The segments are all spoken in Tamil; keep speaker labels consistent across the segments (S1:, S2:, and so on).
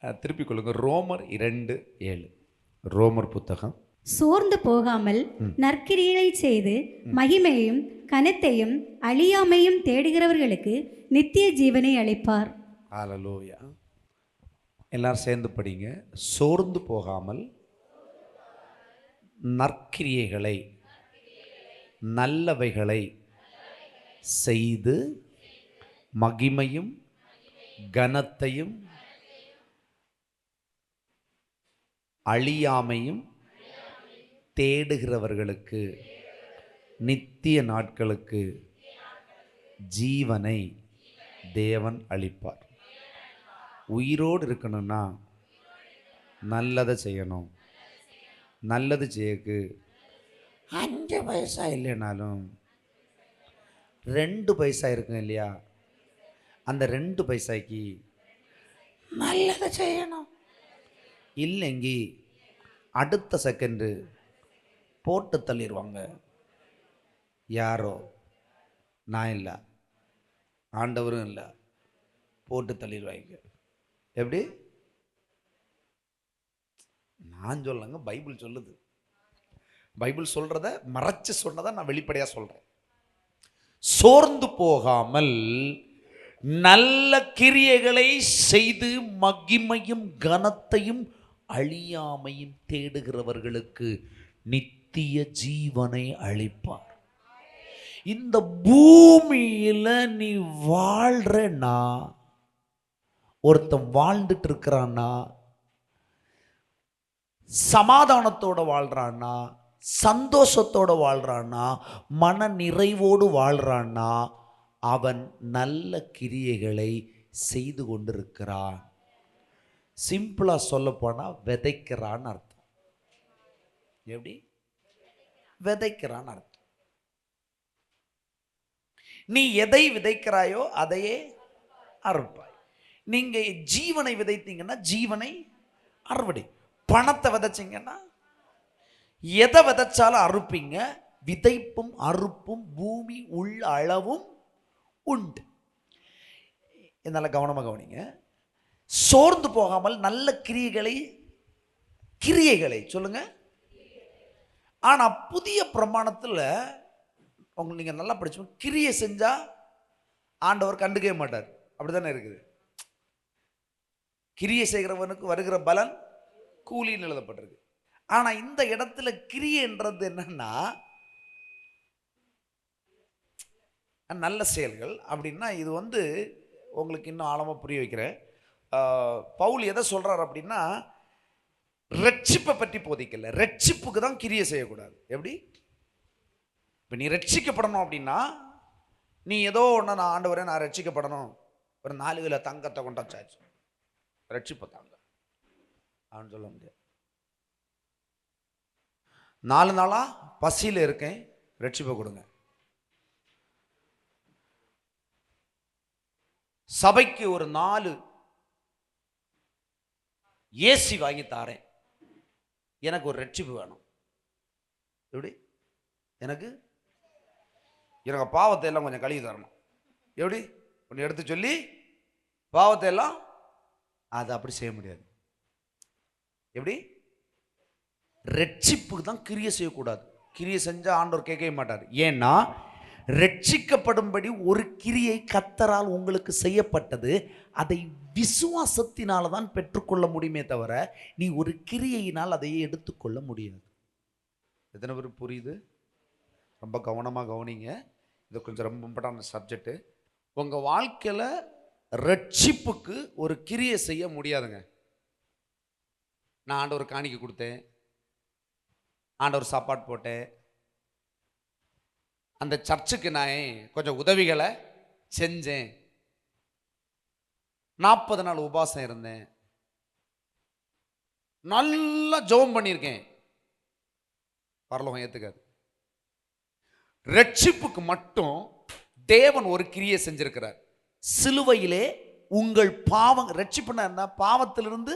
S1: திருப்பிக் கொள்ளுங்க. ரோமர் 2:7. ரோமர் புத்தகம்.
S2: சோர்ந்து போகாமல் நற்கிரியை செய்து மகிமையும் கனத்தையும் அழியாமையும் தேடுகிறவர்களுக்கு நித்திய ஜீவனை அளிப்பார்.
S1: ஹல்லேலூயா. எல்லாரும் சேர்ந்து படிங்க. சோர்ந்து போகாமல் நற்கிரியைகளை நல்லவைகளை செய்து மகிமையும் கனத்தையும் அழியாமையும் தேடுகிறவர்களுக்கு நித்திய நாட்களுக்கு ஜீவனை தேவன் அளிப்பார். உயிரோடு இருக்கணும்னா நல்லதை செய்யணும். நல்லது செய்யக்கு 5 பைசா இல்லைனாலும் 2 பைசா இருக்கும் இல்லையா, அந்த 2 பைசாக்கு நல்லதை செய்யணும். இல்லைங்கி அடுத்த செகண்டு போட்டு தள்ளிடுவாங்க. யாரோ, நான் இல்லை, ஆண்டவரும் இல்லை, போட்டு தள்ளிடுவாங்க. எப்படி? நான் சொல்லங்க, பைபிள் சொல்லுது. பைபிள் சொல்றத மறைச்சு சொன்னதை நான் வெளிப்படையா சொல்றேன். சோர்ந்து போகாமல் நல்ல கிரியைகளை செய்து மகிமையும் கனத்தையும் அழியாமையும் தேடுகிறவர்களுக்கு நித்திய ஜீவனை அளிப்பார். இந்த பூமியில நீ வாழ்றனா, ஒருத்தன் வாழ்ந்துட்டு இருக்கிறான்னா, சமாதானத்தோட வாழ்றான்னா, சந்தோஷத்தோட வாழ்றான்னா, மன நிறைவோடு வாழ்றான்னா, அவன் நல்ல கிரியைகளை செய்து கொண்டிருக்கிறான். சிம்பிளா சொல்ல போனா விதைக்கிறான்னு அர்த்தம். எப்படி? விதைக்கிறான்னு அர்த்தம். நீ எதை விதைக்கிறாயோ அதையே அறுப்பாய். நீங்க ஜீவனை விதைத்தீங்கன்னா ஜீவனை அறுவடை. பணத்தை விதைச்சிங்கன்னா எதை விதைச்சாலும் அறுப்பீங்க. விதைப்பும் அறுப்பும் பூமி உள்ள அளவும் உண்டு. இதனால கவனமாக கவனிங்க. சோர்ந்து போகாமல் நல்ல கிரியைகளை சொல்லுங்க. ஆனா புதிய பிரமாணத்தில் உங்களுக்கு நீங்க நல்லா படிச்சு, கிரியை செஞ்சா ஆண்டவர் கண்டுக்கவே மாட்டார். அப்படித்தானே இருக்குது. கிரியை செய்கிறவனுக்கு வருகிற பலன் கூலின்னு எழுதப்பட்டிருக்கு. ஆனா இந்த இடத்துல கிரியைன்றது என்னன்னா நல்ல செயல்கள் அப்படின்னா, இது உங்களுக்கு இன்னும் ஆழமா புரிய வைக்கிறேன். பவுல் எதை சொல்றார் அப்படின்னா, ரட்சிப்பை பற்றி போதிக்கல. ரட்சிப்புக்கு தான் கிரியை செய்யக்கூடாது. எப்படி? இப்போ நீ ரட்சிக்கப்படணும் அப்படின்னா, நீ ஏதோ ஒன்று, நான் ஆண்டவரே நான் ரட்சிக்கப்படணும், ஒரு 4 கிலோ தங்கத்தை கொண்டாச்சாச்சு, ரட்சிப்பை தாங்க அவன் சொல்ல முடியாது. 4 நாளா பசியில் இருக்கேன், ரட்சிப்பை கொடுங்க. சபைக்கு ஒரு 4 ஏசி வாங்கி தாரேன், எனக்கு ஒரு ரட்சிப்பு வேணும். எப்படி? எனக்கு பாவத்தை எல்லாம் கொஞ்சம் கழுவி தரணும். எப்படி? ஒன்று எடுத்து சொல்லி பாவத்தை எல்லாம், அது அப்படி செய்ய முடியாது. எப்படி? ரட்சிப்புக்கு தான் கிரியை செய்யக்கூடாது. கிரியை செஞ்சா ஆண்டவர் கேட்கவே மாட்டார். ஏன்னா ரட்சிக்கப்படும்படி ஒரு கிரியை கர்த்தரால் உங்களுக்கு செய்யப்பட்டது. அதை விசுவாசத்தினால தான் பெற்றுக்கொள்ள முடியுமே தவிர நீ ஒரு கிரியையினால் அதையே எடுத்துக்கொள்ள முடியாது. எத்தனை பேர் புரியுது? ரொம்ப கவனமாக கவனிங்க. இது கொஞ்சம் ரொம்ப இம்பார்ட்டன்ட் சப்ஜெக்ட். உங்கள் வாழ்க்கையில் ரட்சிப்புக்கு ஒரு கிரியை செய்ய முடியாதுங்க. நான் ஆண்டவர் காணிக்கை கொடுத்தேன், ஆண்டவர் சாப்பாடு போட்டேன், அந்த சர்ச்சுக்கு நான் கொஞ்சம் உதவிகளை செஞ்சேன், 40 நாள் உபவாசம் இருந்தேன், நல்லா ஜெபம் பண்ணியிருக்கேன், பரலோகம் ஏத்துக்காது. ரட்சிப்புக்கு மட்டும் தேவன் ஒரு கிரியை செஞ்சிருக்கிறார். சிலுவையிலே உங்கள் பாவம், ரட்சிப்புனா என்ன? பாவத்திலிருந்து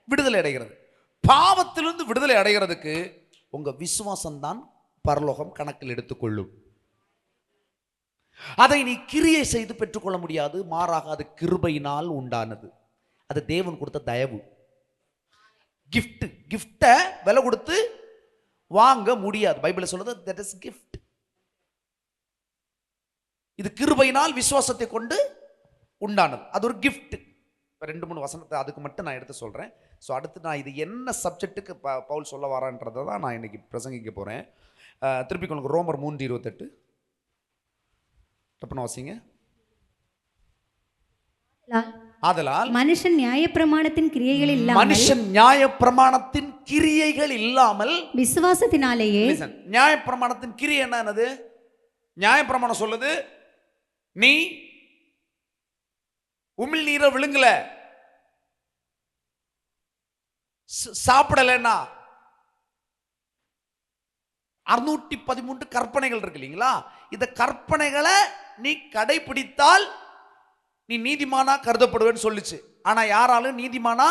S1: விடுதலை அடைகிறது. பாவத்திலிருந்து விடுதலை அடைகிறதுக்கு உங்க விசுவாசம் தான் பரலோகம் கணக்கில் எடுத்துக்கொள்ளும். அதை நீ கிரியை செய்து பெற்றுக்கொள்ள முடியாது. மாறாக அது கிருபையினால் உண்டானது. அது தேவன் கொடுத்த தயவு. கிஃப்டை விலை கொடுத்து வாங்க முடியாது. பைபிள் சொல்றது தட் இஸ் கிஃப்ட். இது கிருபையினால் விசுவாசத்தை கொண்டு உண்டானது. அது ஒரு கிஃப்ட். 2-3 வசனத்தை அதுக்கு மட்டும் நான் எடுத்து சொல்றேன். ஸோ அடுத்து நான் இது என்ன சப்ஜெக்ட்டுக்கு பவுல் சொல்ல வரான்றதை தான் நான் இன்னைக்கு பிரசங்கிக்க போறேன். திருப்பி கொள்ளுங்க ரோமர் 3:28. தப்புன வாசிங்க. ஆதலால்
S2: மனுஷன் நியாயப்பிரமாணத்தின் கிரியைகள் இல்லாமல்
S1: மனுஷன் நியாயப்பிரமாணத்தின் கிரியைகள் இல்லாமல்
S2: விசுவாசத்தினாலேயே.
S1: நியாயப்பிரமாணத்தின் கிரியை என்னது? நியாயப்பிரமாணம் சொல்லுது நீ உமிழ் நீரை விழுங்கல, சாப்பிடலன்னா 613 கற்பனைகள் இருக்கு இல்லைங்களா? இந்த கற்பனைகளை நீ கடைபிடித்தால் நீ நீதிமானா கருதப்படுவேன்னு சொல்லுச்சு. ஆனா யாராலும் நீதிமானா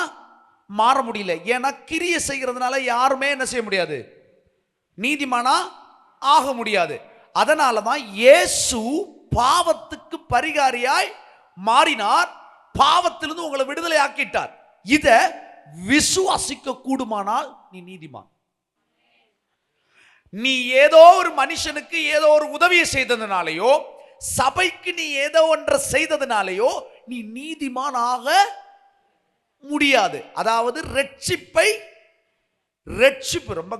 S1: மாற முடியல. ஏன்னா கிரியை செய்கிறதுனால யாருமே என்ன செய்ய முடியாது, நீதிமானா ஆக முடியாது. அதனாலதான் இயேசு பாவத்துக்கு பரிகாரியாய் மாறினார், பாவத்திலிருந்து உங்களை விடுதலை ஆக்கிட்டார். இத விசுவாசிக்க கூடுமானால் நீ நீதிமான். நீ ஏதோ ஒரு மனுஷனுக்கு ஏதோ ஒரு உதவியை செய்ததுனாலேயோ, சபைக்கு நீ ஏதோ ஒன்றை செய்ததுனாலேயோ நீ நீதிமானாக முடியாது. அதாவது ரட்சிப்பு ரொம்ப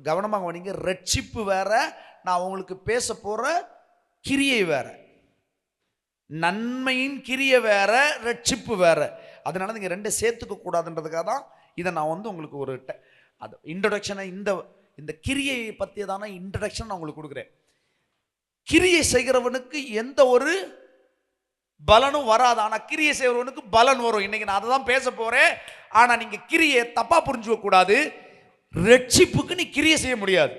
S1: கவனமாக கவனிங்க. ரட்சிப்பு வேற, நான் உங்களுக்கு பேச போற கிரியை வேற. நன்மையின் கிரியை வேற, ரட்சிப்பு வேற. அதனால நீங்க ரெண்டை சேர்த்துக்க கூடாதுன்றதுக்காக தான் இதை நான் உங்களுக்கு ஒரு இன்ட்ரோடக்ஷனை இந்த கிரியை பற்றியதான இன்ட்ரோடக்ஷன் நான் உங்களுக்கு கொடுக்குறேன். கிரியை செய்கிறவனுக்கு எந்த ஒரு பலனும் வராது, ஆனா கிரியை செய்கிறவனுக்கு பலன் வரும். இன்னைக்கு நான் அதை தான் பேச போறேன். ஆனா நீங்க கிரியை தப்பா புரிஞ்சுக்க கூடாது. ரட்சிப்புக்கு நீ கிரியை செய்ய முடியாது.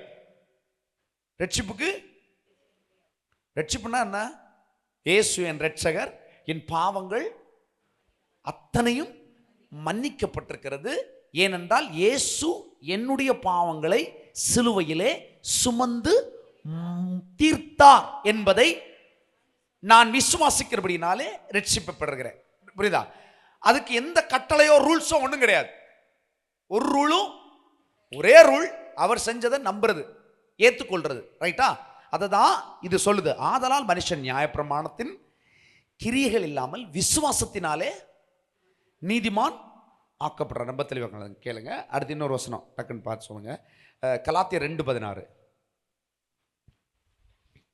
S1: ரட்சிப்புனா என்ன? இயேசு என் ரட்சகர், என் பாவங்கள் அத்தனையும் மன்னிக்கப்பட்டிருக்கிறது. ஏனென்றால் இயேசு என்னுடைய பாவங்களை சிலுவையிலே சுமந்து தீர்த்தார் என்பதை நான் விசுவாசிக்கிறபடினாலே ரட்சிக்கப்படுகிறேன். புரியுதா? அதுக்கு எந்த கட்டளையோ ரூல்ஸோ ஒன்றும் கிடையாது. ஒரு ரூலும், ஒரே ரூல், அவர் செஞ்சதை நம்புறது, ஏற்றுக்கொள்றது. ரைட்டா? அதை தான் இது சொல்லுது. ஆதலால் மனுஷன் நியாயப்பிரமாணத்தின் கிரியைகள் இல்லாமல் விசுவாசத்தினாலே நீதிமான் ஆக்கப்படுற. ரொம்ப தெளிவாக கேளுங்க. அடுத்து இன்னொரு வசனம் டக்குன்னு பார்த்து சொல்லுங்க. கலாத்தியர் 2:16.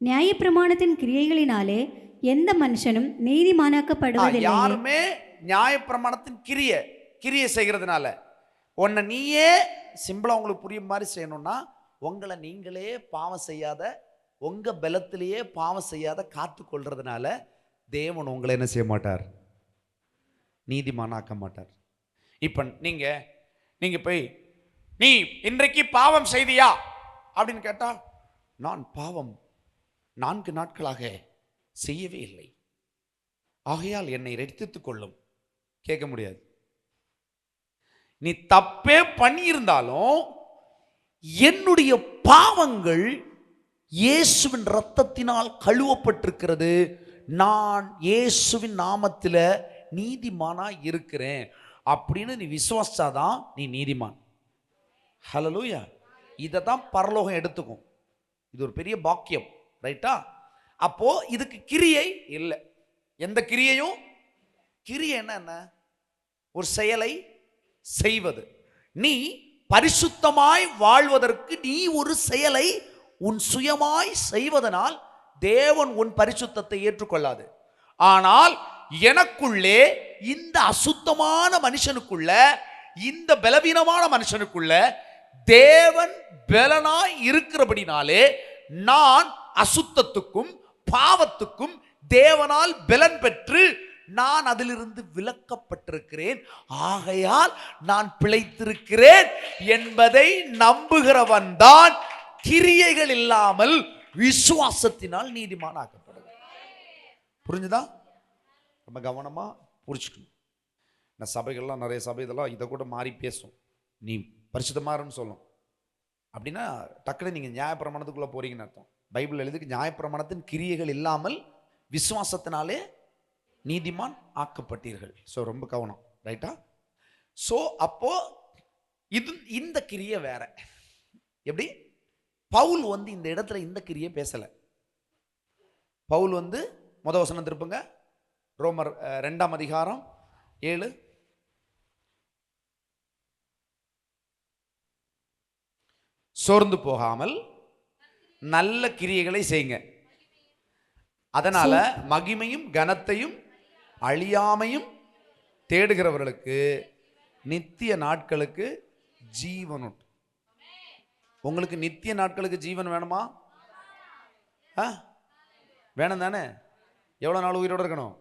S2: நியாயப்பிரமாணத்தின் கிரியைகளினாலே எந்த மனுஷனும் நீதிமானாக்கப்படுவதில்லை.
S1: யாருமே நியாயப்பிரமாணத்தின் கிரியை செய்கிறதுனால உன்னை நீயே சிம்பிளா உங்களுக்கு புரியும் மாதிரி செய்யணும்னா, உங்களை நீங்களே பாவம் செய்யாத, உங்க பலத்திலேயே பாவம் செய்யாத காத்து கொள்றதுனால தேவன் உங்களை என்ன செய்ய மாட்டார், நீதிமானாக்க மாட்டார். இப்ப நீங்க போய் நீ இன்றைக்கு பாவம் செய்தியா அப்படின்னு கேட்டா, நான் பாவம் 4 நாட்களாக செய்யவே இல்லை, ஆகையால் என்னை ரட்சித்துக் கொள்ளும் கேட்க முடியாது. நீ தப்பே பண்ணியிருந்தாலும் என்னுடைய பாவங்கள் இயேசுவின் இரத்தத்தினால் கழுவப்பட்டிருக்கிறது, நான் இயேசுவின் நாமத்தில் நீதிமானா இருக்கிறேன் அப்படின்னு நீ விசுவாசாதான் நீ நீதிமான். ஹல்லேலூயா. இதை தான் பரலோகம் எடுத்துக்கும். இது ஒரு பெரிய பாக்கியம். ரைட்டா? அப்போ இதுக்கு கிரியை இல்லை. எந்த கிரியையும், கிரியை என்ன? ஒரு செயலை செய்வது. நீ பரிசுத்தமாய் வாழ்வதற்கு நீ ஒரு செயலை உன் சுயமாய் செய்வதனால் தேவன் உன் பரிசுத்தத்தை ஏற்றுக்கொள்ளாது. ஆனால் எனக்குள்ளே, இந்த அசுத்தமான மனுஷனுக்குள்ள, இந்த பலவீனமான மனுஷனுக்குள்ள தேவன் பலனாய் இருக்கிறபடினாலே நான் அசுத்தத்துக்கும் பாவத்துக்கும் தேவனால் பலன் பெற்று நான் அதிலிருந்து விலக்கப்பட்டிருக்கிறேன், ஆகையால் நான் பிழைத்திருக்கிறேன் என்பதை நம்புகிறவன் தான் கிரியைகள் இல்லாமல் விசுவாசத்தினால் நீதிமான் ஆக்கப்படுகிறான். புரிஞ்சுதா? ரொம்ப கவனமா புரிச்சுக்கணும். நான் சபைகள்லாம், நிறைய சபை இதெல்லாம் இதை கூட மாறி பேசும். நீ பரிசுத்தமாறுன்னு சொல்லும் அப்படின்னா டக்குனு நீங்க நியாயப்பிரமாணத்துக்குள்ள போறீங்கன்னு அர்த்தம். பைபிள் எழுதுக்கு நியாயப்பிரமாணத்தின் கிரியைகள் இல்லாமல் விசுவாசத்தினாலே நீதிமான் ஆக்கப்பட்டீர்கள். ஸோ ரொம்ப கவனம். ரைட்டா? ஸோ அப்போ இது இந்த கிரியை வேற. எப்படி? பவுல் வந்து இந்த இடத்துல இந்த கிரியை பேசல. பவுல் வந்து வசனம் திருப்புங்க, ரோமர் 2ஆம் அதிகாரம் 7. சோர்ந்து போகாமல் நல்ல கிரியைகளை செய்யுங்க, அதனால மகிமையும் கனத்தையும் அழியாமையும் தேடுகிறவர்களுக்கு நித்திய நாட்களுக்கு ஜீவன் உண்டு. உங்களுக்கு நித்திய நாட்களுக்கு ஜீவன் வேணுமா? வேணும் தானே? எவ்வளோ நாள் உயிரோடு இருக்கணும்?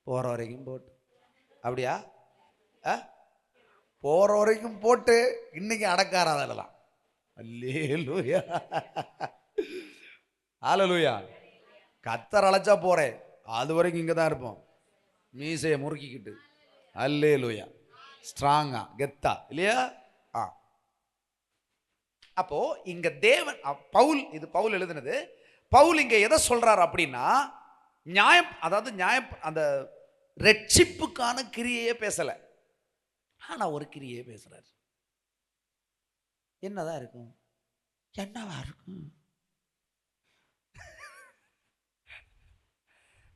S1: போகிற வரைக்கும் போட்டு. அப்படியா? போகிற வரைக்கும் போட்டு இன்னைக்கு அடக்காராதெல்லாம். அல்லேலூயா, ஹல்லேலூயா. கத்தர் அழைச்சா போறேன், அது வரைக்கும் இங்கே தான் இருப்போம், மீசையை முறுக்கிக்கிட்டு. அல்லேலூயா, ஸ்ட்ராங்கா கெத்தா இல்லையா? அப்போ இங்க தேவன் பவுல், இது பவுல் எழுதினது. பவுல் இங்க எதை சொல்றாரு அப்படின்னா, நியாயம், அதாவது நியாயம், அந்த ரட்சிப்புக்கான கிரியையே பேசல, ஆனா ஒரு கிரியே பேசுறாரு. என்னதான் இருக்கும்? என்னவா இருக்கும்?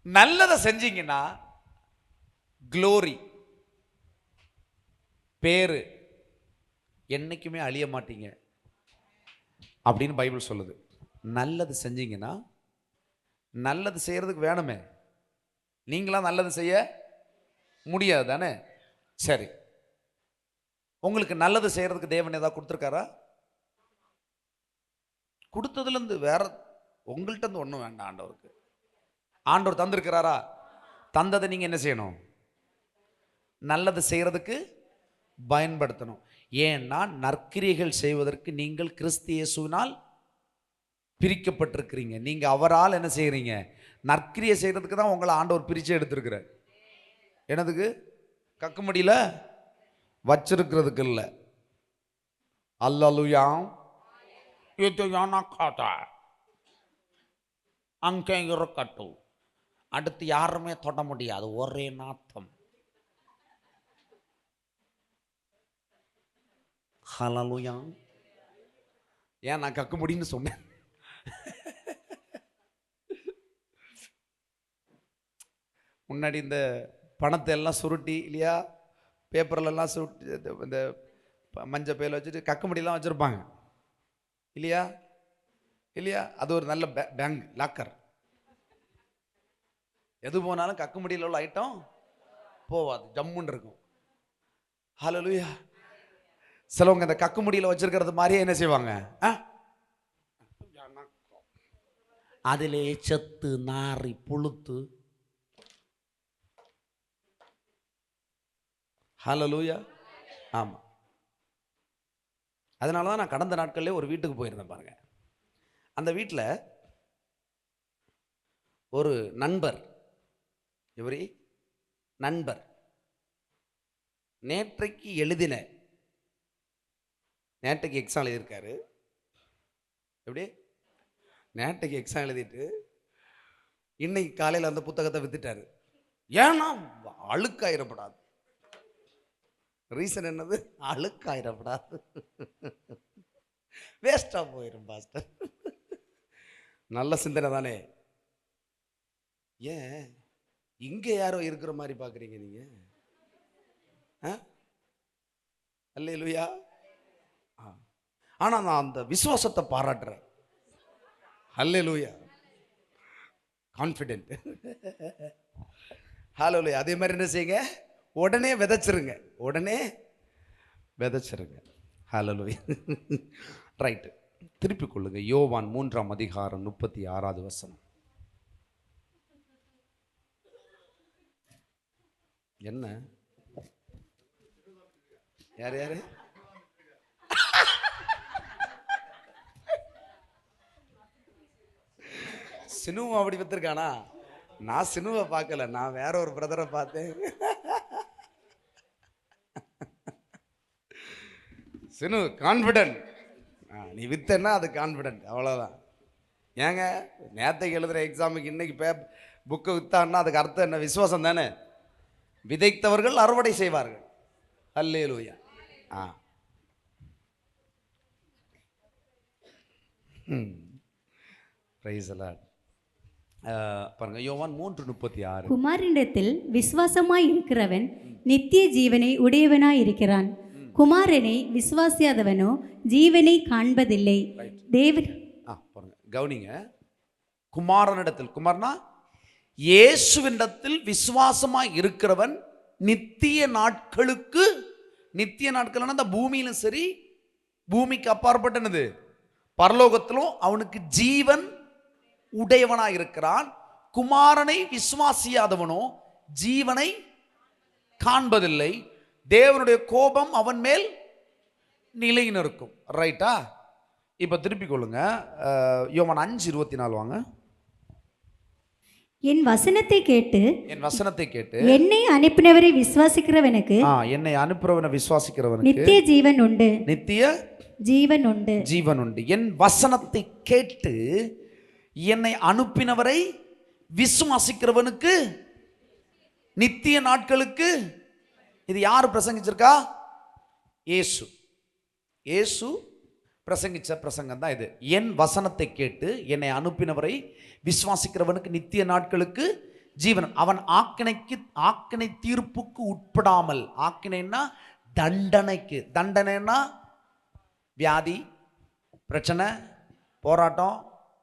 S1: நல்லதை செஞ்சீங்கன்னா க்ளோரி, பேரு என்னைக்குமே அழிய மாட்டீங்க அப்படின்னு பைபிள் சொல்லுது. நல்லது செஞ்சீங்கன்னா, நல்லது செய்யறதுக்கு வேணுமே, நீங்களாம் நல்லது செய்ய முடியாது தானே? சரி, உங்களுக்கு நல்லது செய்யறதுக்கு தேவன் ஏதாவது கொடுத்துருக்காரா? கொடுத்ததுலேருந்து வேற உங்கள்கிட்ட இருந்து ஒன்றும் வேண்டாம். ஆண்டவருக்கு, ஆண்டவர் தந்திருக்கிறாரா? தந்ததை நீங்க என்ன செய்யணும்? நல்லது செய்யறதுக்கு பயன்படுத்தணும். ஏன்னா நற்கிரியைகள் செய்வதற்கு நீங்கள் கிறிஸ்து இயேசுவினால் பிரிக்கப்பட்டிருக்கிறீங்க. நீங்க அவரால் என்ன செய்யறீங்க? நற்கிரியை செய்யறதுக்கு தான் உங்களை ஆண்டவர் பிரிச்சு எடுத்திருக்கிறார். என்னதுக்கு? கக்குமடியில வச்சிருக்கிறதுக்கு இல்லை. அல்லேலூயா. இது அங்கே இருக்கட்டும், அடுத்து யாருமே தொட முடியாது, ஒரே நாத்தம். ஹல்லேலூயா. ஏன் நான் கக்க முடியும்னு சொன்னேன்? முன்னாடி இந்த பணத்தை எல்லாம் சுருட்டி இல்லையா, பேப்பர்ல எல்லாம் சுருட்டி இந்த மஞ்சள் பையில வச்சுட்டு கக்க முடியெல்லாம் வச்சிருப்பாங்க இல்லையா? இல்லையா? அது ஒரு நல்ல பேங்க் லாக்கர். எது போனாலும் கக்க முடியல உள்ள ஐட்டம் போவாது, ஜம்முன்னு இருக்கும். ஹல்லேலூயா. சிலவங்க இந்த கக்கு முடியில வச்சிருக்கிறது மாதிரியே என்ன செய்வாங்க? அதிலே செத்து நாரி புழுத்து. ஹல்லேலூயா. ஆமா, அதனால தான் நான் கடந்த நாட்கள்லேயே ஒரு வீட்டுக்கு போயிருந்தேன் பாருங்க. அந்த வீட்டில் ஒரு நண்பர், இவரே நண்பர் நேற்றைக்கு எக்ஸாம் எழுதியிருக்காரு. எப்படி? நேற்றைக்கு எக்ஸாம் எழுதிட்டு இன்னைக்கு காலையில் அந்த புத்தகத்தை வித்துட்டாரு. ஏன்னா அழுக்காயிரப்படாது. ரீசன் என்னது? அழுக்காயிரப்படாது, வேஸ்டா போயிடும் பாஸ்டர். நல்ல சிந்தனை தானே? ஏன் இங்க யாரோ இருக்கிற மாதிரி பாக்குறீங்க நீங்க? அல்லேலூயா. ஆனா நான் அந்த விசுவாசத்தை பாராட்டுறேன். அல்லேலூயா. கான்ஃபிடென்ட். ஹல்லேலூயா. அதே மாதிரி என்ன செய்யுங்க? உடனே விதைச்சிருங்க, உடனே விதைச்சிருங்க. ஹல்லேலூயா. ரைட்டு, திருப்பிக் கொள்ளுங்க. யோவான் 3ஆம் அதிகாரம் 36வது வசனம். என்ன? யார் யாரு? சினுவை அப்படி வித்துருக்கானா? நான் சினுவை பார்க்கல, நான் வேற ஒரு பிரதரை பார்த்தேன். சினு கான்ஃபிடென்ட். நீ வித்தன்னா அது கான்ஃபிடென்ட், அவ்வளோதான். ஏங்க நேற்றைக்கு எழுதுகிற எக்ஸாமுக்கு இன்னைக்கு புக்கை வித்தான்னா அதுக்கு அர்த்தம் என்ன? விசுவாசம் தானே. விதைத்தவர்கள் அறுவடை செய்வார்கள். அல்லேலூயா. ஆ பிரைஸ் தி லார்ட். பாருங்க யோவான் 3:36.
S2: குமாரனிடத்தில் விசுவாசமாய் இருக்கிறவன் நித்திய ஜீவனை உடையவனாய் இருக்கிறான். குமாரனை விசுவாசியாதவனோ ஜீவனை காண்பதில்லை. தேவன்
S1: பாருங்க கவனிங்க. குமாரனிடத்தில், குமாரனா இயேசுவினிடத்தில் விசுவாசமாய் இருக்கிறவன் நித்திய நாட்களுக்கு, நித்திய நாட்கள்னா அந்த பூமியிலும் சரி பூமிக்கு அப்பாற்பட்டனது பரலோகத்திலும் அவனுக்கு ஜீவன் உடையவனாய் இருக்கிறான். குமாரனை விசுவாசியாதவனோ ஜீவனை காண்பதில்லை. தேவனுடைய கோபம் அவன் மேல் நிலை நிற்கும். ரைட்டா? இப்ப திருப்பிக் கொள்ளுங்க. யோவான் 5:24 வாங்க.
S2: என் வசனத்தை கேட்டு என்னை அனுப்பினவரை விசுவாசிக்கிறவனுக்கு நித்திய ஜீவன் உண்டு. நித்திய ஜீவன் உண்டு.
S1: ஜீவன் உண்டு. என் வசனத்தை கேட்டு என்னை அனுப்பினவரை விசுவாசிக்கிறவனுக்கு நித்திய நாட்களுக்கு. இது யாரு பிரசங்கிச்சிருக்கா? இயேசு. இயேசு பிரசங்கிச்ச பிரசங்கம் தான் இது. என் வசனத்தை கேட்டு என்னை அனுப்பினவரை விசுவாசிக்கிறவனுக்கு நித்திய நாட்களுக்கு ஜீவன். அவன் ஆக்கினை தீர்ப்புக்கு உட்படாமல், ஆக்கினைன்னா தண்டனைக்கு, தண்டனைன்னா வியாதி, பிரச்சனை, போராட்டம்,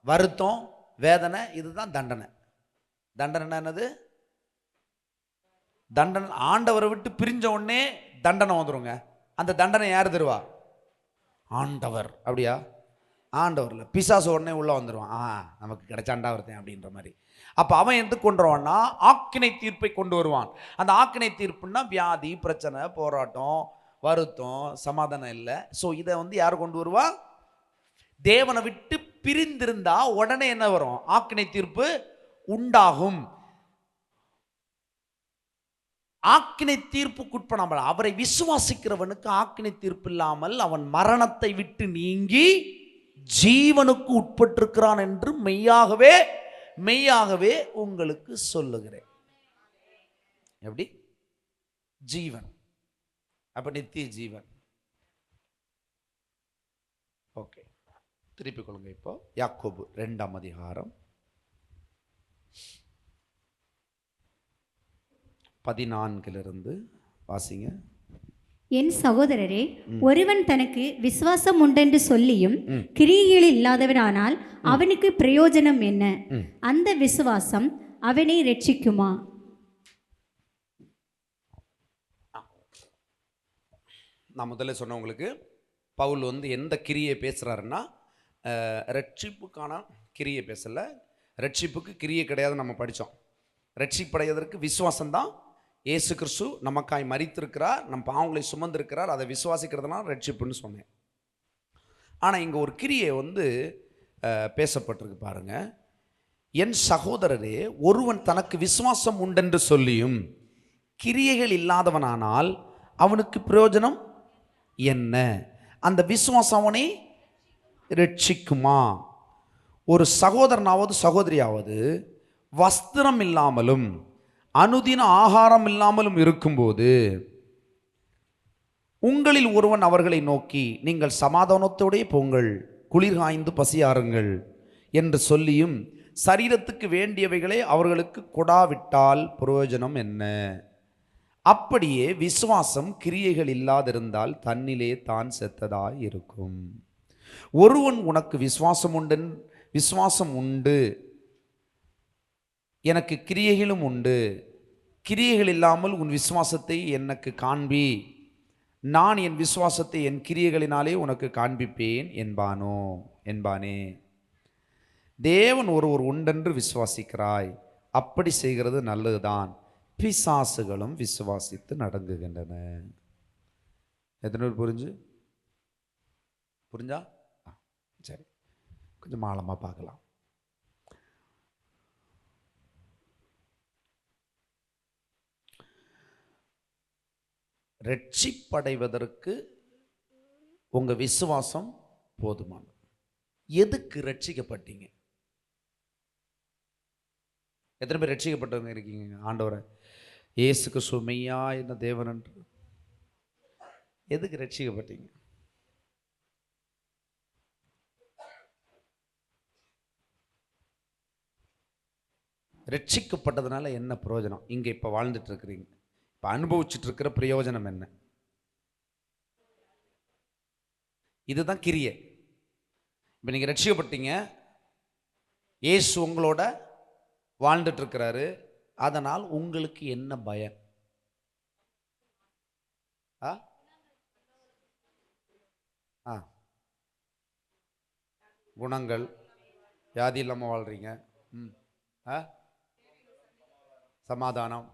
S1: வருத்தம், வேதனை, இதுதான் தண்டனை. தண்டனை என்னது? தண்டனை ஆண்டவரை விட்டு பிரிஞ்ச உடனே தண்டனை வந்துருங்க. அந்த தண்டனை யார் தருவா? ஆண்டவர். அப்படியா? ஆண்டவர்ல பிசாசு உடனே உள்ள வந்துடுவான். நமக்கு கிடைச்சாண்டா ஒருத்தன் அப்படின்ற மாதிரி. அப்ப அவன் எது கொண்டு வருவான்னா ஆக்கினை தீர்ப்பை கொண்டு வருவான். அந்த ஆக்கினை தீர்ப்புன்னா வியாதி, பிரச்சனை, போராட்டம், வருத்தம், சமாதானம் இல்லை. ஸோ இதை யார் கொண்டு வருவா? தேவனை விட்டு பிரிந்திருந்தா உடனே என்ன வரும்? ஆக்கினை தீர்ப்பு உண்டாகும். ஆக்கினை தீர்ப்புக்குட்படாமல் அவரை விசுவாசிக்கிறவனுக்கு ஆக்கினை தீர்ப்பு இல்லாமல் அவன் மரணத்தை விட்டு நீங்கி ஜீவனுக்கு உட்பட்டிருக்கிறான் என்று மெய்யாகவே மெய்யாகவே உங்களுக்கு சொல்லுகிறேன். எப்படி? ஜீவன். அப்ப நித்திய ஜீவன். ஓகே, திருப்பிக் கொள்ளுங்க. இப்போ யாக்கோபு 2ஆம் அதிகாரம் 14 வாசிங்க.
S2: என் சகோதரரே, ஒருவன் தனக்கு விசுவாசம் உண்டென்று சொல்லியும் கிரியைகள் இல்லாதவனானால் அவனுக்கு பிரயோஜனம் என்ன? அந்த விசுவாசம் அவனை ரட்சிக்குமா?
S1: நான் முதல்ல சொன்னவங்களுக்கு பவுல் எந்த கிரியை பேசுறாருன்னா ரட்சிப்புக்கான கிரியை பேசல. ரட்சிப்புக்கு கிரியை கிடையாது, நம்ம படித்தோம். ரட்சிப்படைவதற்கு விசுவாசம் தான். இயேசு கிறிஸ்து நமக்காய் மரித்திருக்கிறார், நம் பாவங்களை சுமந்திருக்கிறார், அதை விசுவாசிக்கிறதுனால ரட்சிப்புன்னு சொன்னேன். ஆனால் இங்கே ஒரு கிரியை பேசப்பட்டிருக்கு பாருங்க. என் சகோதரரே, ஒருவன் தனக்கு விசுவாசம் உண்டென்று சொல்லியும் கிரியைகள் இல்லாதவனானால் அவனுக்கு பிரயோஜனம் என்ன? அந்த விசுவாசம் அவனை ரட்சிக்குமா? ஒரு சகோதரனாவது சகோதரியாவது வஸ்திரம் இல்லாமலும் அனுதின ஆகாரம் இல்லாமலும் இருக்கும்போது உங்களில் ஒருவன் அவர்களை நோக்கி, நீங்கள் சமாதானத்தோடே போங்கள், குளிர் காய்ந்து பசியாருங்கள் என்று சொல்லியும் சரீரத்துக்கு வேண்டியவைகளை அவர்களுக்கு கொடாவிட்டால் பிரயோஜனம் என்ன? அப்படியே விசுவாசம் கிரியைகள் இல்லாதிருந்தால் தன்னிலே தான் செத்ததாய் இருக்கும். ஒருவன் உனக்கு விசுவாசம் உண்டு, எனக்கு கிரியைகளும் உண்டு, கிரியைகள் இல்லாமல் உன் விசுவாசத்தை எனக்கு காண்பி, நான் என் விசுவாசத்தை என் கிரியைகளினாலே உனக்கு காண்பிப்பேன் என்பானே. தேவன் ஒருவர் உண்டென்று விசுவாசிக்கிறாய், அப்படி செய்கிறது நல்லதுதான். பிசாசுகளும் விசுவாசித்து நடங்குகின்றன. எத்தனை புரிஞ்சா? சரி, கொஞ்சம் ஆழமா பார்க்கலாம். ரட்சிப்படைவதற்கு உங்க விசுவாசம் போதுமானது. எதுக்கு ரட்சிக்கப்பட்டீங்க? எத்தனை பேர் ரட்சிக்கப்பட்டவங்க இருக்கீங்க? ஆண்டவரை இயேசு கிறிஸ்து மெய்யா என்ன தேவன் என்று எதுக்கு ரட்சிக்கப்பட்டீங்க? ரட்சிக்கப்பட்டதுனால என்ன பிரயோஜனம்? இங்கே இப்போ வாழ்ந்துட்டு இருக்கிறீங்க, இப்போ அனுபவிச்சுட்டு இருக்கிற பிரயோஜனம் என்ன? இதுதான் கிரியை. இப்போ நீங்கள் ரட்சிக்கப்பட்டீங்க, இயேசு உங்களோட வாழ்ந்துட்டு இருக்கிறாரு, அதனால் உங்களுக்கு என்ன பயம்? ஆ ஆ குணங்கள், வியாதி இல்லாமல் வாழ்கிறீங்க. ம் ஆ சமாதானம்.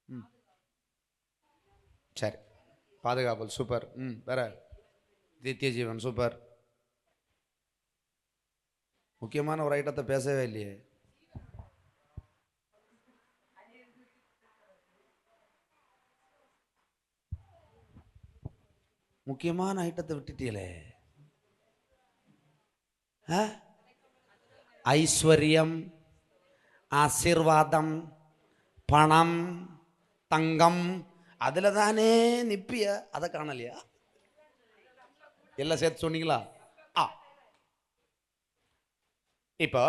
S1: ம் சரி, பாதுகாப்பு சூப்பர். வேற நித்திய ஜீவன் சூப்பர். முக்கியமான ஒரு ஐட்டத்தை பேசவே இல்லையே. முக்கியமான ஐட்டத்தை விட்டுட்டீங்களே. ஐஸ்வர்யம், ஆசீர்வாதம், பணம், தங்கம், அதில் தானே நிப்பிய, அதை காணலையா? எல்லாம் சேர்த்து சொன்னீங்களா? இப்போ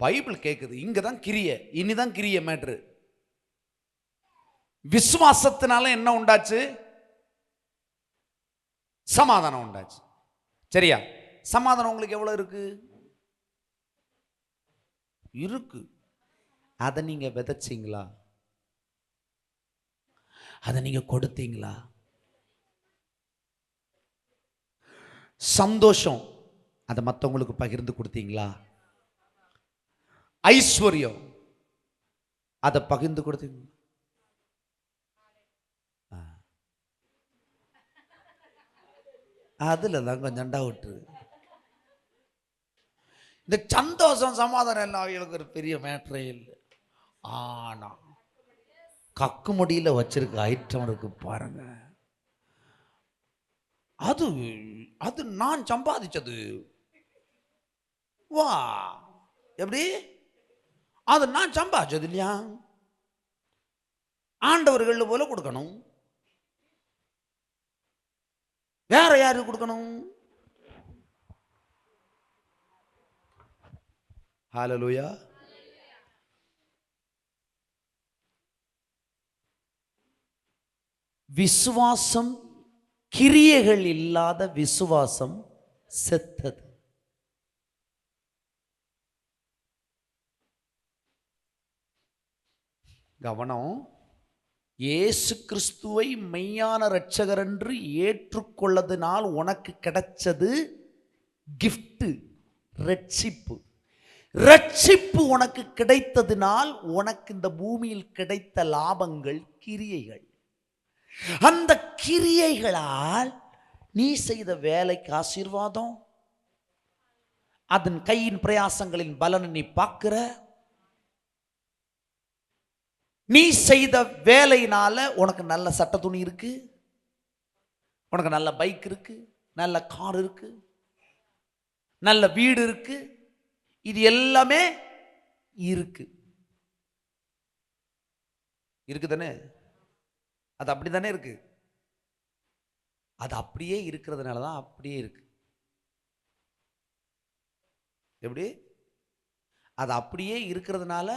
S1: பைபிள் கேட்குது, இங்கே தான் கிரியை, இனிதான் கிரியை மேட்ரு. விசுவாசத்தினால என்ன உண்டாச்சு? சமாதானம் உண்டாச்சு. சரியா? சமாதானம் உங்களுக்கு எவ்வளவு இருக்கு? இருக்கு. அதை நீங்க விதைச்சிங்களா? அதை நீங்க கொடுத்தீங்களா? சந்தோஷம், அதை மற்றவங்களுக்கு பகிர்ந்து கொடுத்தீங்களா? ஐஸ்வர்யம், அதை பகிர்ந்து கொடுத்தீங்களா? அதுல தான் கொஞ்சம் டவுட்டு. இந்த சந்தோஷம் சமாதானம் எல்லாம் அவங்களுக்கு ஒரு பெரிய மேட்டரே இல்லை. ஆனா கக்கு முடியில வச்சிருக்க ஐட்டம் இருக்கு பாருங்க, அது அது நான் சம்பாதிச்சது. வா, எப்படி? அது நான் சம்பாதிச்சது இல்லையா? ஆண்டவர்கள் போல கொடுக்கணும். வேற யாருக்கு கொடுக்கணும்? ஹல்லேலூயா. விசுவாசம், கிரியைகள் இல்லாத விசுவாசம் செத்தது. கவனம். இயேசு கிறிஸ்துவை மெய்யான இரட்சகர் என்று ஏற்றுக்கொள்ளதினால் உனக்கு கிடைச்சது கிஃப்ட், ரட்சிப்பு. ரட்சிப்பு உனக்கு கிடைத்ததினால் உனக்கு இந்த பூமியில் கிடைத்த லாபங்கள் கிரியைகள். அந்த கிரியைகளால் நீ செய்த வேலைக்கு ஆசீர்வாதம், அதன் கையின் பிரயாசங்களின் பலனை நீ பார்க்கிற. நீ செய்த வேலையினால உனக்கு நல்ல சட்ட துணி இருக்கு, உனக்கு நல்ல பைக் இருக்கு, நல்ல கார் இருக்கு, நல்ல வீடு இருக்கு. இது எல்லாமே இருக்கு. இருக்குதானே? அது அப்படித்தானே இருக்கு. அது அப்படியே இருக்கிறதுனால தான் அப்படியே இருக்கு. எப்படி? அது அப்படியே இருக்கிறதுனால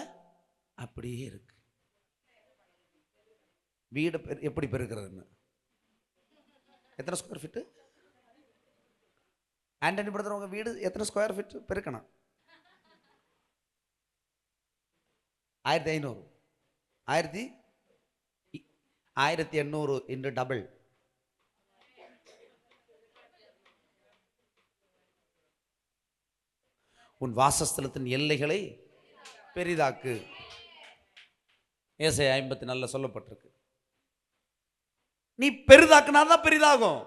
S1: அப்படியே இருக்கு. வீடு எப்படி பெருக்கிறதுன்னு, எத்தனை ஸ்கொயர் ஃபீட்டு? ஆண்டனி பிரதர், உங்க வீடு எத்தனை ஸ்கொயர் ஃபீட் பெருக்கணும்? 1500, 1800 இன்று டபுள். உன் வாசஸ்தலத்தின் எல்லைகளை பெரிதாக்கு. ஏசாயா 54 சொல்லப்பட்டிருக்கு. நீ பெரிதாக்குனாதான் பெரிதாகும்.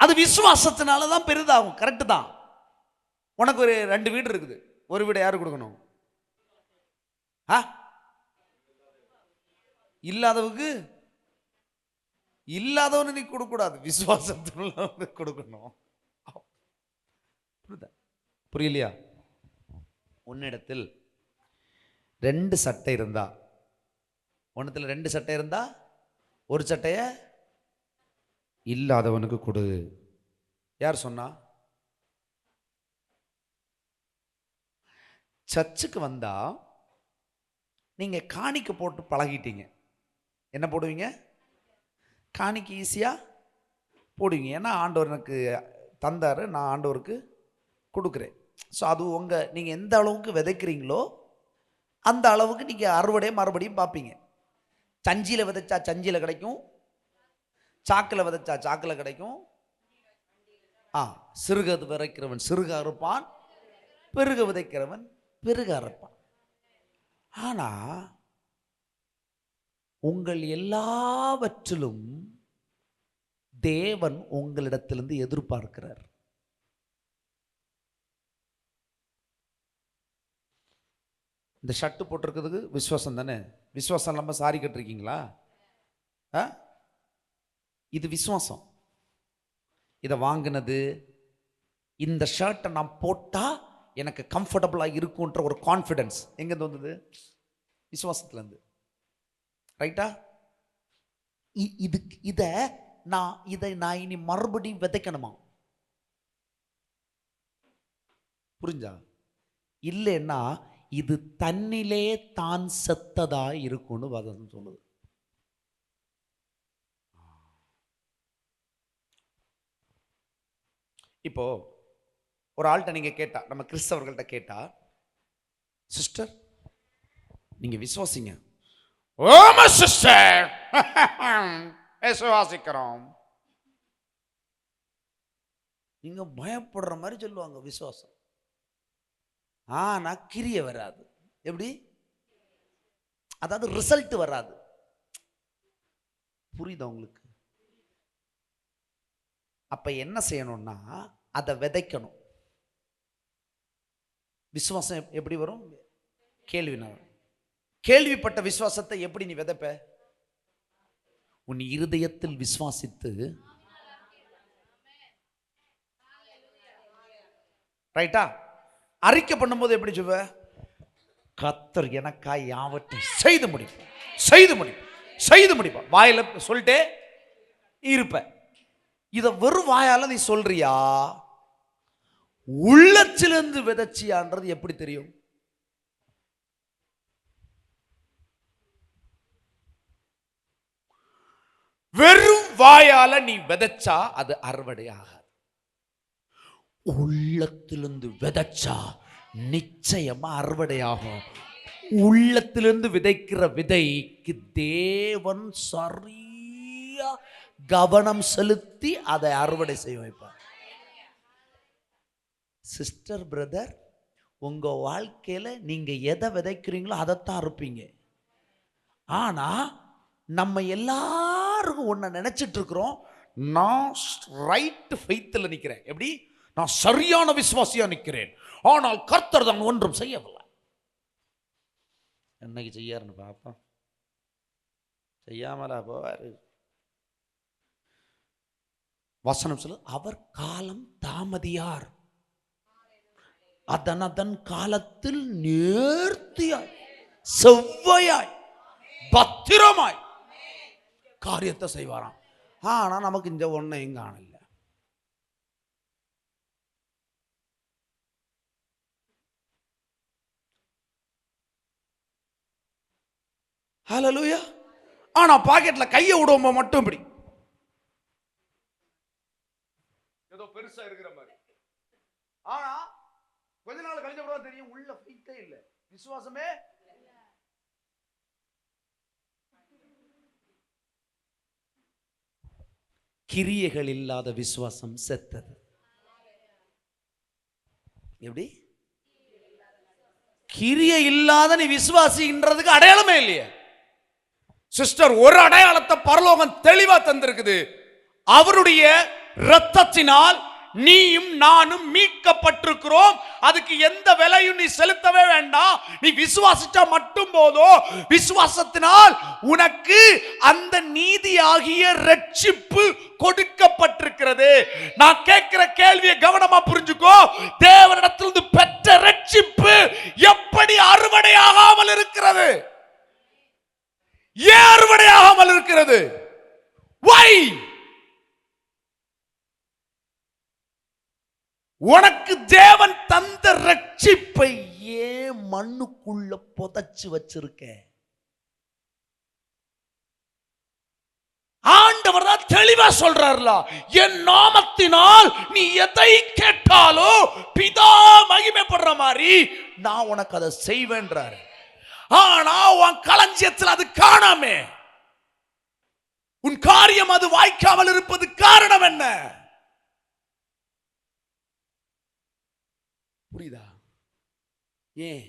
S1: அது விசுவாசத்தினால தான் பெரிதாகும். கரெக்டு தான். உனக்கு ஒரு 2 வீடு இருக்குது, ஒரு வீடு யாரு கொடுக்கணும்? இல்லாதவனு நீ கொடுக்க கூடாது, விசுவாசத்தினால கொடுக்கணும். புரியலையா? உன்னிடத்தில் 2 சட்டை இருந்தா, ஒன்னத்தில் 2 சட்டை இருந்தா ஒரு சட்டைய இல்லாதவனுக்கு கொடு. யார் சொன்னா? சர்ச்சுக்கு வந்தா நீங்க காணிக்க போட்டு பழகிட்டீங்க. என்ன போடுவீங்க? காணிக்க ஈஸியா போடுவீங்க. ஏன்னா ஆண்டவர் எனக்கு தந்தாரு, நான் ஆண்டவருக்கு கொடுக்குறேன். ஸோ அது நீங்கள் எந்த அளவுக்கு விதைக்கிறீங்களோ அந்த அளவுக்கு நீங்கள் அறுவடையை மறுபடியும் பார்ப்பீங்க. சஞ்சியில் விதைச்சா சஞ்சியில் கிடைக்கும், சாக்கில் விதைச்சா சாக்கில் கிடைக்கும். சிறுக விதைக்கிறவன் சிறுக அறுப்பான், பெருக விதைக்கிறவன் பெருக அறுப்பான். ஆனால் உங்கள் எல்லாவற்றிலும் தேவன் உங்களிடத்திலிருந்து எதிர்பார்க்கிறார். இந்த ஷர்ட் போட்டிருக்கிறதுக்கு விசுவாசம் தானே? விசுவாசம் இல்லாமல் சாரி கட்டிருக்கீங்களா? இது விசுவாசம். இதை வாங்கினது, இந்த ஷர்ட்டை நான் போட்டால் எனக்கு கம்ஃபர்டபுளாக இருக்குன்ற ஒரு கான்ஃபிடென்ஸ் எங்கேருந்து வந்தது? விசுவாசத்துலேருந்து. ரைட்டா? இதை நான் இனி மறுபடியும் விதைக்கணுமா? புரிஞ்சா? இல்லைன்னா இது தன்னிலே தான் செத்ததா இருக்கும்னு வசனம் சொல்லுது. இப்போ ஒரு ஆள்கிட்ட நீங்க கேட்டா, நம்ம கிறிஸ்தவர்கள்ட்ட கேட்டா, சிஸ்டர் நீங்க விசுவாசிங்க. ஓமா சிஸ்டர் விசுவாசிக்கிறோம். நீங்க பயப்படுற மாதிரி சொல்லுவாங்க விசுவாசம். ஆனா கிரிய வராது. எப்படி? அதாவது ரிசல்ட் வராது. புரியுதா உங்களுக்கு? அப்ப என்ன செய்யணும்னா அதை விதைக்கணும். விசுவாசம் எப்படி வரும்? கேள்வினா. கேள்விப்பட்ட விசுவாசத்தை எப்படி நீ விதைப்ப? உன் இருதயத்தில் விசுவாசித்து, ரைட்டா? அறிக்கை பண்ணும்போது எப்படி சொல்வ? கர்த்தர் எனக்காய் யாவற்றையும் செய்து முடிப்பார், செய்து முடிப்பார், செய்து முடிப்பார். வாயில சொல்லிட்டே இருப்ப. இத வெறும் வாயால நீ சொல்றியா, உள்ளத்திலிருந்து விதைச்சியான்றது எப்படி தெரியும்? வெறும் வாயால நீ விதைச்சா அது அறுவடை ஆகாது. உள்ளத்திலிருந்து விதைச்சா நிச்சயமா அறுவடையாகும். உள்ளத்திலிருந்து விதைக்கிற விதைக்கு தேவன் சரியா கவனம் செலுத்தி அதை அறுவடை செய்ய வைப்பார். சிஸ்டர், பிரதர், உங்க வாழ்க்கையில நீங்க எதை விதைக்கிறீங்களோ அதைத்தான் அறுப்பீங்க. ஆனா நம்ம எல்லாருக்கும் ஒன்ன நினைச்சிட்டு இருக்கிறோம், நான் ரைட் ஃபெய்த்தில் நிக்கிறேன். எப்படி? நான் சரியான விசுவாசியா நிற்கிறேன், ஆனால் கர்த்தர் தான் ஒன்றும் செய்யவில்லை. என்னைக்கு செய்யாருன்னு பார்ப்போம். செய்யாமலா போவாரு? வசனம் சொல்லு, அவர் காலம் தாமதியார், அதன் காலத்தில் நேர்த்தியாய் செவ்வையாய் பத்திரமாய் காரியத்தை செய்வாராம். ஆனா நமக்கு இந்த ஒன்னையும் காணல. ஹல்லேலூயா. ஆனா பாக்கெட்ல கையை விடுவோம் மட்டும் இப்படி ஏதோ பெருசா இருக்கிற மாதிரி. ஆனா கொஞ்ச நாள் கழிஞ்ச பிறகு தெரியும் உள்ள ஃபீட்டே இல்ல, விசுவாசமே. கிரியைகள் இல்லாத விசுவாசம் செத்தது. எப்படி? கிரியை இல்லாத நீ விசுவாசின்றதுக்கு அடையாளமே இல்லையே. சிஸ்டர், ஒரு அடையாளத்தை பரலோகம் தெளிவா தந்திருக்குது. அவருடைய இரத்தத்தினால் நீயும் நானும் மீட்கப்பட்டிருக்கிறோம். அதுக்கு எந்த விலையும் நீ செலுத்தவே வேண்டாம். நீ விசுவாசிச்சா மட்டும் போதும். விசுவாசத்தினால் உனக்கு அந்த நீதியாகிய ரட்சிப்பு கொடுக்கப்பட்டிருக்கிறது. நான் கேட்கிற கேள்வியை கவனமா புரிஞ்சுக்கோ. தேவனிடத்திலிருந்து பெற்ற ரட்சிப்பு எப்படி அறுவடையாகாமல் இருக்கிறது? ஏன் அறுவடையாகாமல் இருக்கிறது? Why? உனக்கு தேவன் தந்த ரட்சிப்பை ஏன் மண்ணுக்குள்ள புதைச்சு வச்சிருக்க? ஆண்டவர் தான் தெளிவா சொல்றாருல, என் நாமத்தினால் நீ எதை கேட்டாலோ பிதா மகிமைப்படுற மாதிரி நான் உனக்கு அதை செய்வேன்றாரு. ஆனா உன் களஞ்சியத்தில் அது காணாமே. உன் காரியம் அது வாய்க்காமல் இருப்பது காரணம் என்ன? புரியுதா? ஏன்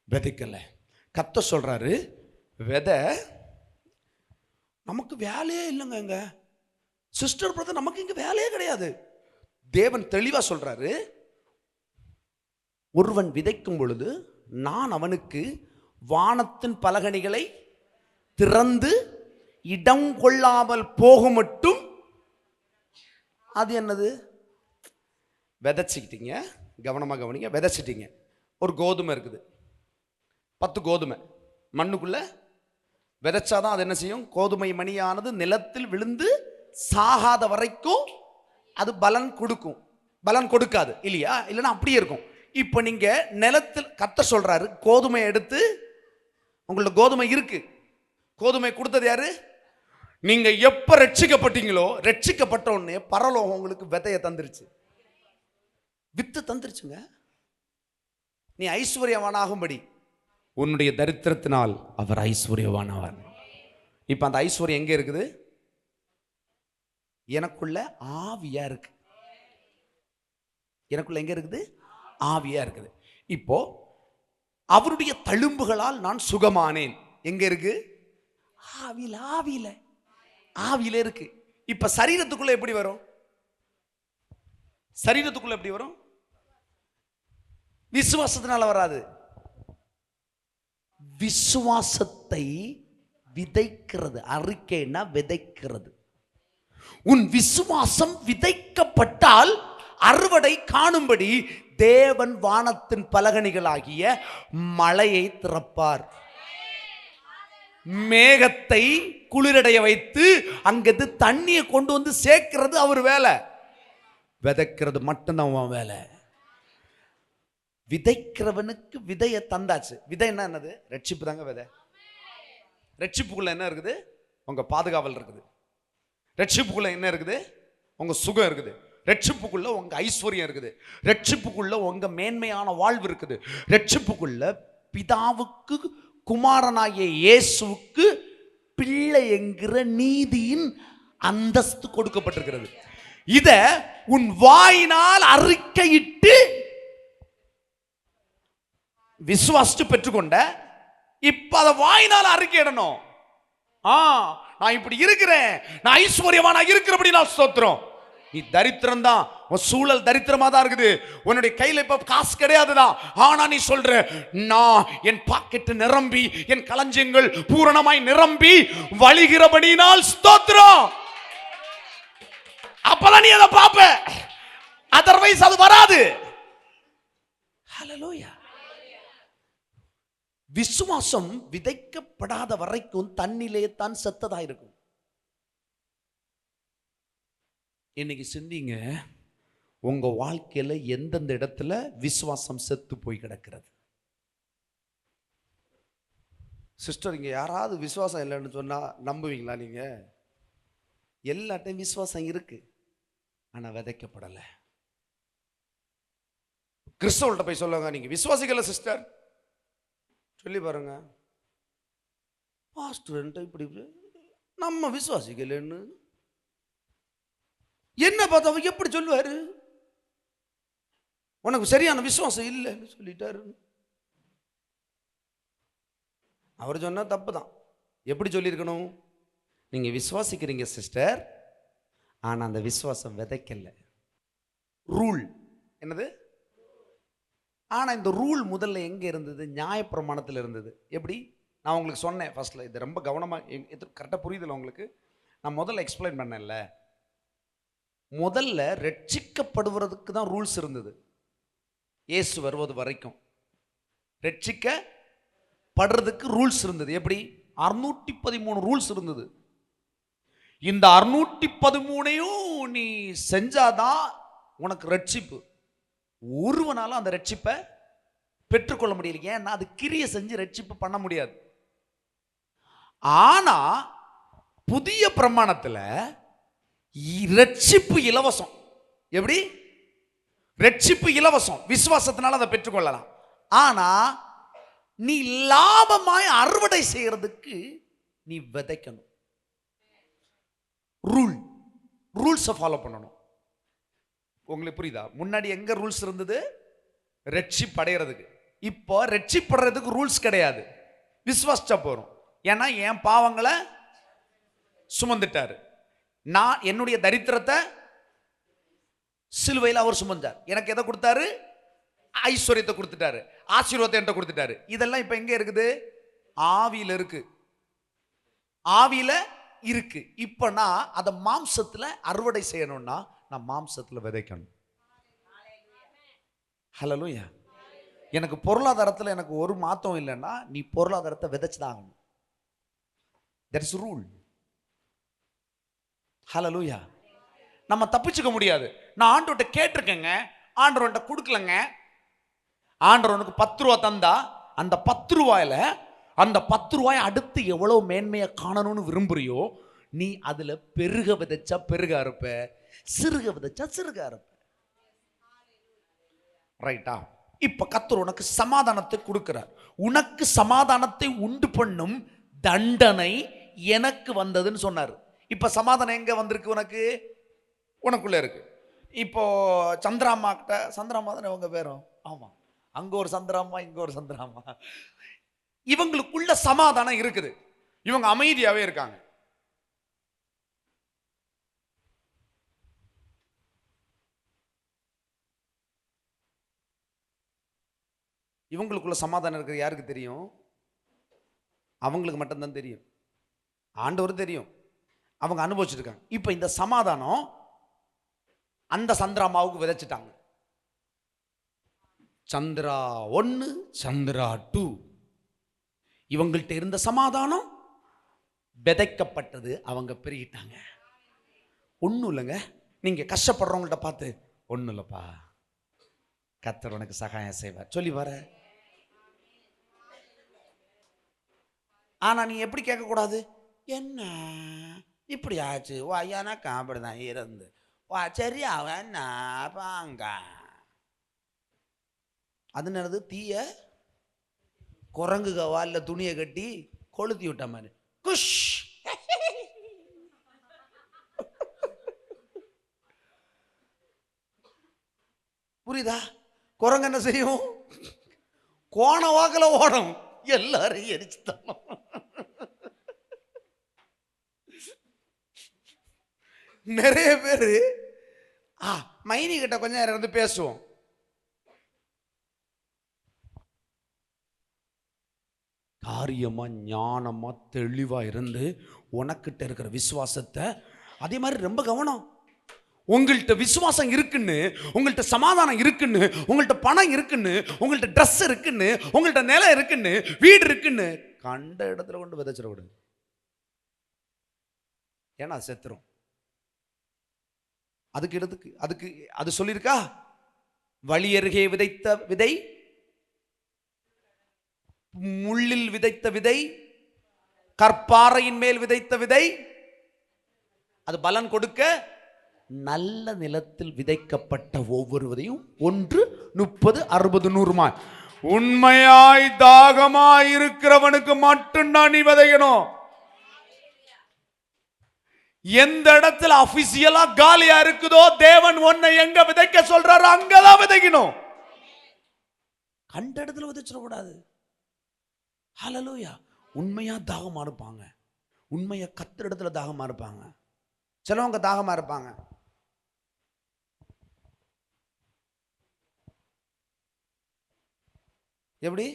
S1: விதைக்கல? கத்த சொல்றாரு, விதை நமக்கு வேலையே இல்லைங்க. சிஸ்டர் பிரதர், நமக்கு இங்க வேலையே கிடையாது. தேவன் தெளிவா சொல்றாரு, ஒருவன் விதைக்கும் பொழுது நான் அவனுக்கு வானத்தின் பலகணிகளை திறந்து இடம் கொள்ளாமல் போக மட்டும். அது என்னது? விதைச்சிக்கிட்டீங்க, கவனமா கவனிங்க. விதைச்சிட்டீங்க, ஒரு கோதுமை இருக்குது, 10 கோதுமை மண்ணுக்குள்ள விதைச்சாதான் அது என்ன செய்யும்? கோதுமை மணியானது நிலத்தில் விழுந்து சாகாத வரைக்கும் அது பலன் கொடுக்கும். பலன் கொடுக்காது இல்லையா? இல்லைன்னா அப்படியே இருக்கும். இப்போ நீங்க நிலத்தில், கர்த்தர் சொல்றாரு, கோதுமை எடுத்து, உங்களோட கோதுமை இருக்கு, கோதுமை கொடுத்தது யாரு? நீங்க எப்ப ரட்சிக்கப்பட்டீங்களோ, ரட்சிக்கப்பட்ட உடனே பரலோகம் உங்களுக்கு விதையை தந்துருச்சு, வித்து தந்துருச்சுங்க. நீ ஐஸ்வர்யவானாகும்படி உன்னுடைய தரித்திரத்தினால் அவர் ஐஸ்வர்யவானவர். இப்ப அந்த ஐஸ்வர்யம் எங்க இருக்குது? எனக்குள்ள ஆவியா இருக்கு. எனக்குள்ள எங்க இருக்குது? ஆவியா இருக்குது. இப்போ அவருடைய தழும்புகளால் நான் சுகமானேன். எங்க இருக்கு? ஆவியில. ஆவியில ஆவியில இருக்கு. இப்ப சரீரத்துக்குள்ள எப்படி வரும்? சரீரத்துக்குள்ள எப்படி வரும்? விசுவாசத்தினால வராது. விசுவாசத்தை விதைக்கிறது. அறிக்கைனா விதைக்கிறது. உன் விசுவாசம் விதைக்கப்பட்டால் அறுவடை காணும்படி தேவன் வானத்தின் பலகணிகளாகிய மழையை திறப்பார். மேகத்தை குளிரடைய வைத்து அங்கிருந்து தண்ணியை கொண்டு வந்து சேர்க்கிறது அவர் வேலை. விதைக்கிறது மட்டும்தான் அவன் வேலை. விதைக்கிறவனுக்கு விதையை தந்தாச்சு. விதை என்னது? ரட்சிப்பு தாங்க விதை. ரட்சிப்புக்குள்ள என்ன இருக்குது? உங்க பாதுகாவல் இருக்குது. ரட்சிப்புக்குள்ள என்ன இருக்குது? உங்க சுகம் இருக்குது. ரட்சிப்புக்குள்ள உங்க ஐஸ்வர்யம் இருக்குது. ரட்சிப்புக்குள்ள உங்க மேன்மையான வாழ்வு இருக்குது. ரட்சிப்புக்குள்ள பிதாவுக்கு குமாரனாகிய இயேசுவுக்கு பிள்ளை என்கிற நீதியின் அந்தஸ்து கொடுக்கப்பட்டிருக்கிறது. இத உன் வாயினால் அறிக்கையிட்டு விசுவாசித்து பெற்றுக்கொண்ட. இப்ப அதை வாயினால் அறிக்கையிடணும். நான் இப்படி இருக்கிறேன், நான் ஐஸ்வர்யவானா இருக்கிறபடி நான் ஸ்தோத்திரம். நீ தரித்திரம் தான், உன் சூழல் தரித்திரமா தான் இருக்குது, உன்னுடைய கையில இப்ப காசு கிடையாதுதான். ஆனா நீ சொல்ற, நான் என் பாக்கெட் நிரம்பி, என் களஞ்சியங்கள் பூரணமாய் நிரம்பி வழிகிறபடினால் ஸ்தோத்திரம். அப்பதான் நீ அதை பாப்ப, அதர்வைஸ் அது வராது. ஹல்லேலூயா. விசுவாசம் விதைக்கப்படாத வரைக்கும் தண்ணிலே தான் செத்ததா இருக்கும். இன்னைக்கு சிந்திங்க, உங்க வாழ்க்கையில எந்தெந்த இடத்துல விசுவாசம் செத்து போய் கிடக்கிறது. சிஸ்டர், இங்க யாராவது விசுவாசம் இல்லைன்னு சொன்னா நம்புவீங்களா? நீங்க எல்லாத்தையும் விசுவாசம் இருக்கு, ஆனா விதைக்கப்படலை. கிறிஸ்தவர்கள்ட்ட போய் சொல்லுங்க, நீங்க விசுவாசிக்கல சிஸ்டர், சொல்லி பாருங்க. பாஸ்டர் இப்படி நம்ம விசுவாசிக்கலன்னு என்ன பார்த்தா எப்படி சொல்லுவாரு? உனக்கு சரியான விசுவாசம் இல்லைன்னு சொல்லிட்டாரு. அவர் சொன்னா தப்பு தான். எப்படி சொல்லியிருக்கணும்? நீங்க விசுவாசிக்கிறீங்க சிஸ்டர், ஆனா அந்த விசுவாசம் விதைக்கல. ரூல் என்னது? ஆனா இந்த ரூல் முதல்ல எங்க இருந்தது? நியாயப்பிரமாணத்தில் இருந்தது. எப்படி? நான் உங்களுக்கு சொன்னேன் ஃபர்ஸ்ட்ல, இது ரொம்ப கவனமா, கரெக்டாக புரியுதுல உங்களுக்கு? நான் முதல்ல எக்ஸ்பிளைன் பண்ணல, முதல்ல ரட்சிக்கப்படுவதற்கு தான் ரூல்ஸ் இருந்தது. இயேசு வருவது வரைக்கும் ரட்சிக்கப்படுறதுக்கு ரூல்ஸ் இருந்தது. எப்படி? 613 ரூல்ஸ் இருந்தது. இந்த 613ஐயும் நீ செஞ்சாதான் உனக்கு ரட்சிப்பு. ஒருவனாலும் அந்த ரட்சிப்பை பெற்றுக்கொள்ள முடியல. ஏன்னா அது கிரியை செஞ்சு ரட்சிப்பு பண்ண முடியாது. ஆனா புதிய பிரமாணத்தில் ரட்சிப்பு இலவசம். எப்படி? ரட்சிப்பு இலவசம், விசுவாசத்தினால அதை பெற்றுக்கொள்ளலாம். ஆனா நீ லாபமாய் அறுவடை செய்யறதுக்கு நீ விதைக்கணும். ரூல்ஸை ஃபாலோ பண்ணணும். உங்களுக்கு புரியுதா? முன்னாடி எங்க ரூல்ஸ் இருந்தது? ரட்சிப்பு அடைகிறதுக்கு. இப்போ ரட்சிப்படுறதுக்கு ரூல்ஸ் கிடையாது, விசுவாசிச்சா போறோம். ஏன்னா என் பாவங்களை சுமந்துட்டாரு. நான் என்னுடைய தரித்திரத்தை சிலுவையில் அவர் சுமந்தார். எனக்கு எதை கொடுத்தாரு? ஐஸ்வர்யத்தை கொடுத்துட்டாரு, ஆசீர்வாதத்தை என்கிட்ட கொடுத்துட்டாரு. இதெல்லாம் இப்ப எங்க இருக்குது? ஆவியில இருக்கு, ஆவியில இருக்கு. இப்ப நான் அதை மாம்சத்துல அறுவடை செய்யணும்னா நான் மாம்சத்துல விதைக்கணும். ஹல்லேலூயா. எனக்கு பொருளாதாரத்தில் எனக்கு ஒரு மாற்றம் இல்லைன்னா நீ பொருளாதாரத்தை விதைச்சுதான். That is rule. ஹல்லேலூயா. நம்ம தப்பிச்சுக்க முடியாது. நான் ஆண்டவர்கிட்ட கேட்டிருக்கேங்க, ஆண்டவர்கிட்ட கொடுக்கலங்க. ஆண்டவர் உனக்கு 10 ரூபா தந்தா அந்த 10 ரூபாயில அந்த 10 ரூபாய் அடுத்து எவ்வளவு மேன்மையை காணணும்னு விரும்புறியோ நீ அதுல பெருக விதைச்சா பெருக அறுப்ப, சிறுக விதைச்சா சிறுக அறுப்ப. ரைட்டா? இப்ப கர்த்தர் உனக்கு சமாதானத்தை கொடுக்கிறார். உனக்கு சமாதானத்தை உண்டு பண்ணும் தண்டனை எனக்கு வந்ததுன்னு சொன்னார். இப்ப சமாதானம் எங்க வந்திருக்கு? உனக்குள்ள இருக்கு. இப்போ சந்திராமா கிட்ட, சந்திராமா தானே உங்க பேரும்? ஆமா, அங்க ஒரு சந்திராமா, இங்க ஒரு சந்திராமா. இவங்களுக்குள்ள சமாதானம் இருக்குது, இவங்க அமைதியாவே இருக்காங்க. இவங்களுக்குள்ள சமாதானம் இருக்கிறது யாருக்கு தெரியும்? அவங்களுக்கு மட்டும்தான் தெரியும். ஆண்டவர் தெரியும், அவங்க அனுபவிச்சிருக்காங்க. இப்ப இந்த சமாதானம் அந்த சந்திராமாவுக்கு விதைச்சிட்டாங்க. சந்திரா 1, சந்திரா 2. இவங்கள்ட்ட இருந்த சமாதானம் விதைக்கப்பட்டது, அவங்க பெருகிட்டாங்க. ஒன்றும் இல்லைங்க. நீங்க கஷ்டப்படுறவங்கள்ட்ட பார்த்து ஒன்றும் இல்லைப்பா, கர்த்தர் உனக்கு சகாயம் செய்வார் சொல்லி வர. ஆனா நீ எப்படி கேட்கக்கூடாது? என்ன இப்படி ஆச்சு? வா, எனக்கு அப்படிதான் இருந்து வா, சரியா வேணா பாங்க. அது என்னது? தீய குரங்குக வால்ல துணியை கட்டி கொளுத்தி விட்ட மாதிரி குஷ். புரியுதா? குரங்கு என்ன செய்யும்? கோண வாக்கில் ஓடும், எல்லாரையும் எரிச்சு தரணும். நிறைய பேரு மைனி கிட்ட கொஞ்சம் நேரம் இருந்து பேசுவோம். காரியமா ஞானமா தெளிவா இருந்து உனக்கிட்ட இருக்கிற விசுவாசத்தை அதே மாதிரி ரொம்ப கவனம். உங்கள்கிட்ட விசுவாசம் இருக்குன்னு, உங்கள்கிட்ட சமாதானம் இருக்குன்னு, உங்கள்கிட்ட பணம் இருக்குன்னு, உங்கள்கிட்ட ட்ரெஸ் இருக்குன்னு, உங்கள்கிட்ட நிலம் இருக்குன்னு, வீடு இருக்குன்னு கண்ட இடத்துல கொண்டு விதைச்சிடக்கூடாது. ஏன்னா செத்துரும். அதுக்கு அது சொல்லியிருக்கா? வழி அருகே விதைத்த விதை, முள்ளில் விதைத்த விதை, கற்பாறையின் மேல் விதைத்த விதை, அது பலன் கொடுக்க நல்ல நிலத்தில் விதைக்கப்பட்ட ஒவ்வொரு விதையும் 1, 30, 60, 100. உண்மையாய் தாகமாய் இருக்கிறவனுக்கு மட்டும்தான் நீ விதைக்கணும். எந்த இடத்துல அபிஷியலா காலியா இருக்குதோ தேவன் உன்னை எங்க விதைக்க சொல்றாரோ அங்கதான் விதைக்கணும். கண்ட இடத்துல விதைச்சிடக்கூடாது. ஹல்லேலூயா. உண்மையா தாகமா இருப்பாங்க, உண்மையா கர்த்தர் இடத்துல தாகமா இருப்பாங்க. சிலவங்க தாகமா இருப்பாங்க, எப்படி?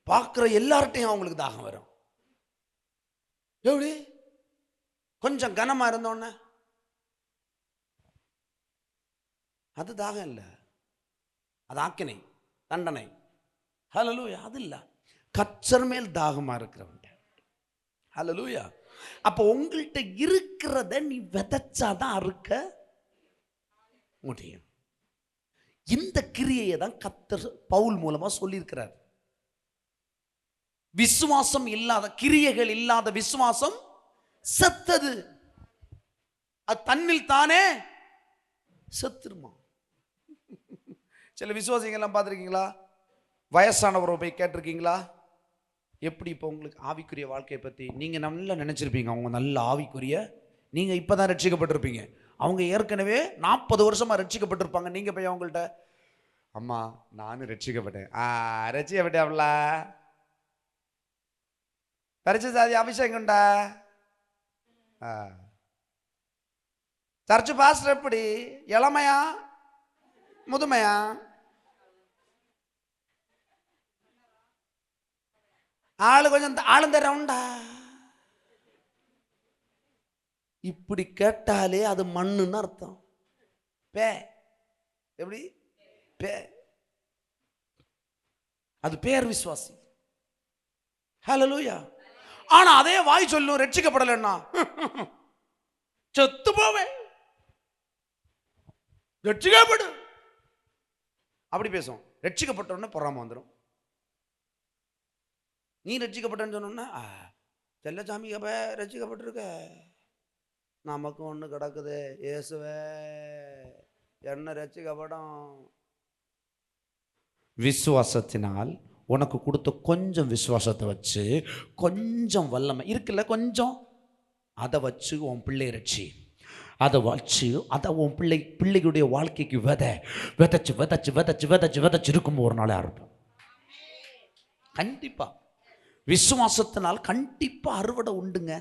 S1: பார்க்குற எல்லார்ட்டையும் அவங்களுக்கு தாகம் வரும். எப்படி? கொஞ்சம் கனமா இருந்தோன்னு அது தாகம் இல்லை, அது ஆக்கினை, தண்டனை. ஹல்லேலூயா. அது இல்லை, கர்த்தர் மேல் தாகமா இருக்கிறவன். ஹல்லேலூயா. அப்போ உங்கள்கிட்ட இருக்கிறத நீ விதைச்சாதான் அறுக்க முடியும். இந்த கிரியையை தான் கர்த்தர் பவுல் மூலமா சொல்லியிருக்கிறார். விசுவாசம் இல்லாத, கிரியைகள் இல்லாத விசுவாசம் செத்தது. அது தன்னில் தானே செத்துருமா. சில விசுவாசிகள்லாம் பார்த்துருக்கீங்களா? வயசானவரை போய் கேட்டிருக்கீங்களா எப்படி இப்போ உங்களுக்கு ஆவிக்குரிய வாழ்க்கையை பற்றி? நீங்கள் நல்லா நினச்சிருப்பீங்க அவங்க நல்ல ஆவிக்குரிய, நீங்கள் இப்போ தான் ரட்சிக்கப்பட்டிருப்பீங்க. அவங்க ஏற்கனவே 40 வருஷமாக ரட்சிக்கப்பட்டிருப்பாங்க. நீங்கள் போய் அவங்கள்ட்ட, அம்மா நானும் ரட்சிக்கப்பட்டேன். ரட்சிக்கப்பட்டேன்ல, பரிசு சாதி அபிஷேகம்டா, சர்ச்சு பாஸ்டர் எப்படி, இளமையா முதுமையா? ஆளு கொஞ்சம் ஆளுந்த ரவுண்டா? இப்படி கேட்டாலே அது மண்ணுன்னு அர்த்தம். பே எப்படி பே, அது பேர் விசுவாசி. ஹல்லேலூயா. ஆனா அதே வாய் சொல்லும் ரட்சிக்கப்படலைன்னா செத்து போவேன், ரட்சிக்கப்படு அப்படி பேசும். ரட்சிக்கப்பட்டோன்னு பொறாம வந்துடும். நீ ரட்சிக்கப்பட்டன்னு சொன்னா, செல்லசாமி அப்ப ரட்சிக்கப்பட்டிருக்க, நமக்கு ஒண்ணு கிடக்குது, இயேசுவே என்ன ரட்சிக்கப்படும். விசுவாசத்தினால் உனக்கு கொடுத்த கொஞ்சம் விசுவாசத்தை வச்சு, கொஞ்சம் வல்லமை இருக்குல்ல, கொஞ்சம் அதை வச்சு உன் பிள்ளை ரட்சி. அதை வச்சு அதை உன் பிள்ளைகளுடைய வாழ்க்கைக்கு விதைச்சு விதைச்சு விதைச்சு விதைச்சு விதைச்சு இருக்கும் ஒரு நாளே ஆரம்பம். கண்டிப்பா விசுவாசத்தினால் கண்டிப்பா அறுவடை உண்டுங்க.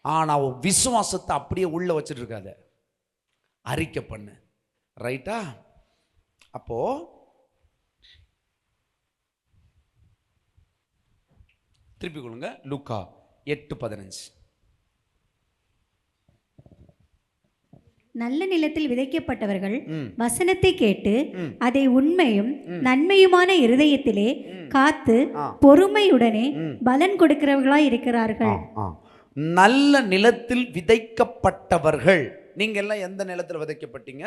S1: ஆனா விசுவாசத்தை அப்படியே உள்ள வச்சுட்டு இருக்காத, அறிக்கை பண்ணு. ரைட்டா? அப்போ திருப்பி கொள்ளுங்க, லூக்கா 8:15.
S2: நல்ல நிலத்தில் விதைக்கப்பட்டவர்கள் வசனத்தை கேட்டு அதை உண்மையும் நன்மையுமான இருதயத்திலே காத்து பொறுமையுடனே பலன் கொடுக்கிறவர்களாய் இருக்கிறார்கள்.
S1: நல்ல நிலத்தில் விதைக்கப்பட்டவர்கள். நீங்க எல்லாம் எந்த நிலத்தில் விதைக்கப்பட்டீங்க?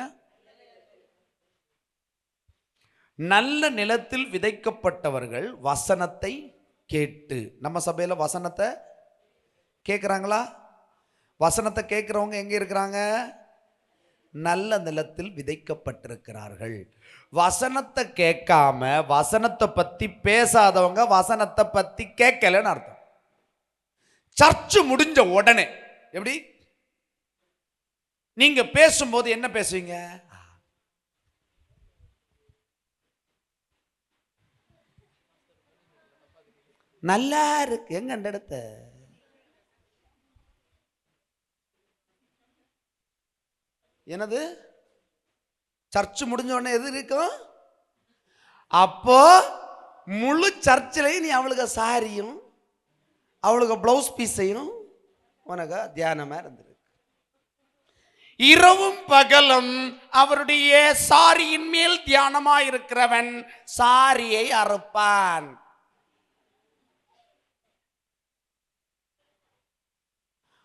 S1: நல்ல நிலத்தில் விதைக்கப்பட்டவர்கள் வசனத்தை கேட்டு. நம்ம சபையில வசனத்தை கேட்குறாங்களா? வசனத்தை கேட்குறவங்க எங்க இருக்கிறாங்க? நல்ல நிலத்தில் விதைக்கப்பட்டிருக்கிறார்கள். வசனத்தை கேட்காம வசனத்தை பத்தி பேசாதவங்க வசனத்தை பத்தி கேட்கலன்னு அர்த்தம். சர்ச்சு முடிஞ்ச உடனே எப்படி நீங்க பேசும்போது என்ன பேசுவீங்க? நல்லா இருக்கு, எங்க அந்த இடத்த என்னது சர்ச்சு முடிஞ்ச உடனே எது இருக்கும்? அப்போ முழு சர்ச்சிலையும் நீ அவளுக்கு சாரியும் அவளுக்கு பிளவுஸ் பீஸையும் உனக்கு தியானமா இருந்திருக்கு. இரவும் பகலும் அவருடைய சாரியின் மேல் தியானமா இருக்கிறவன் சாரியை அறுப்பான்.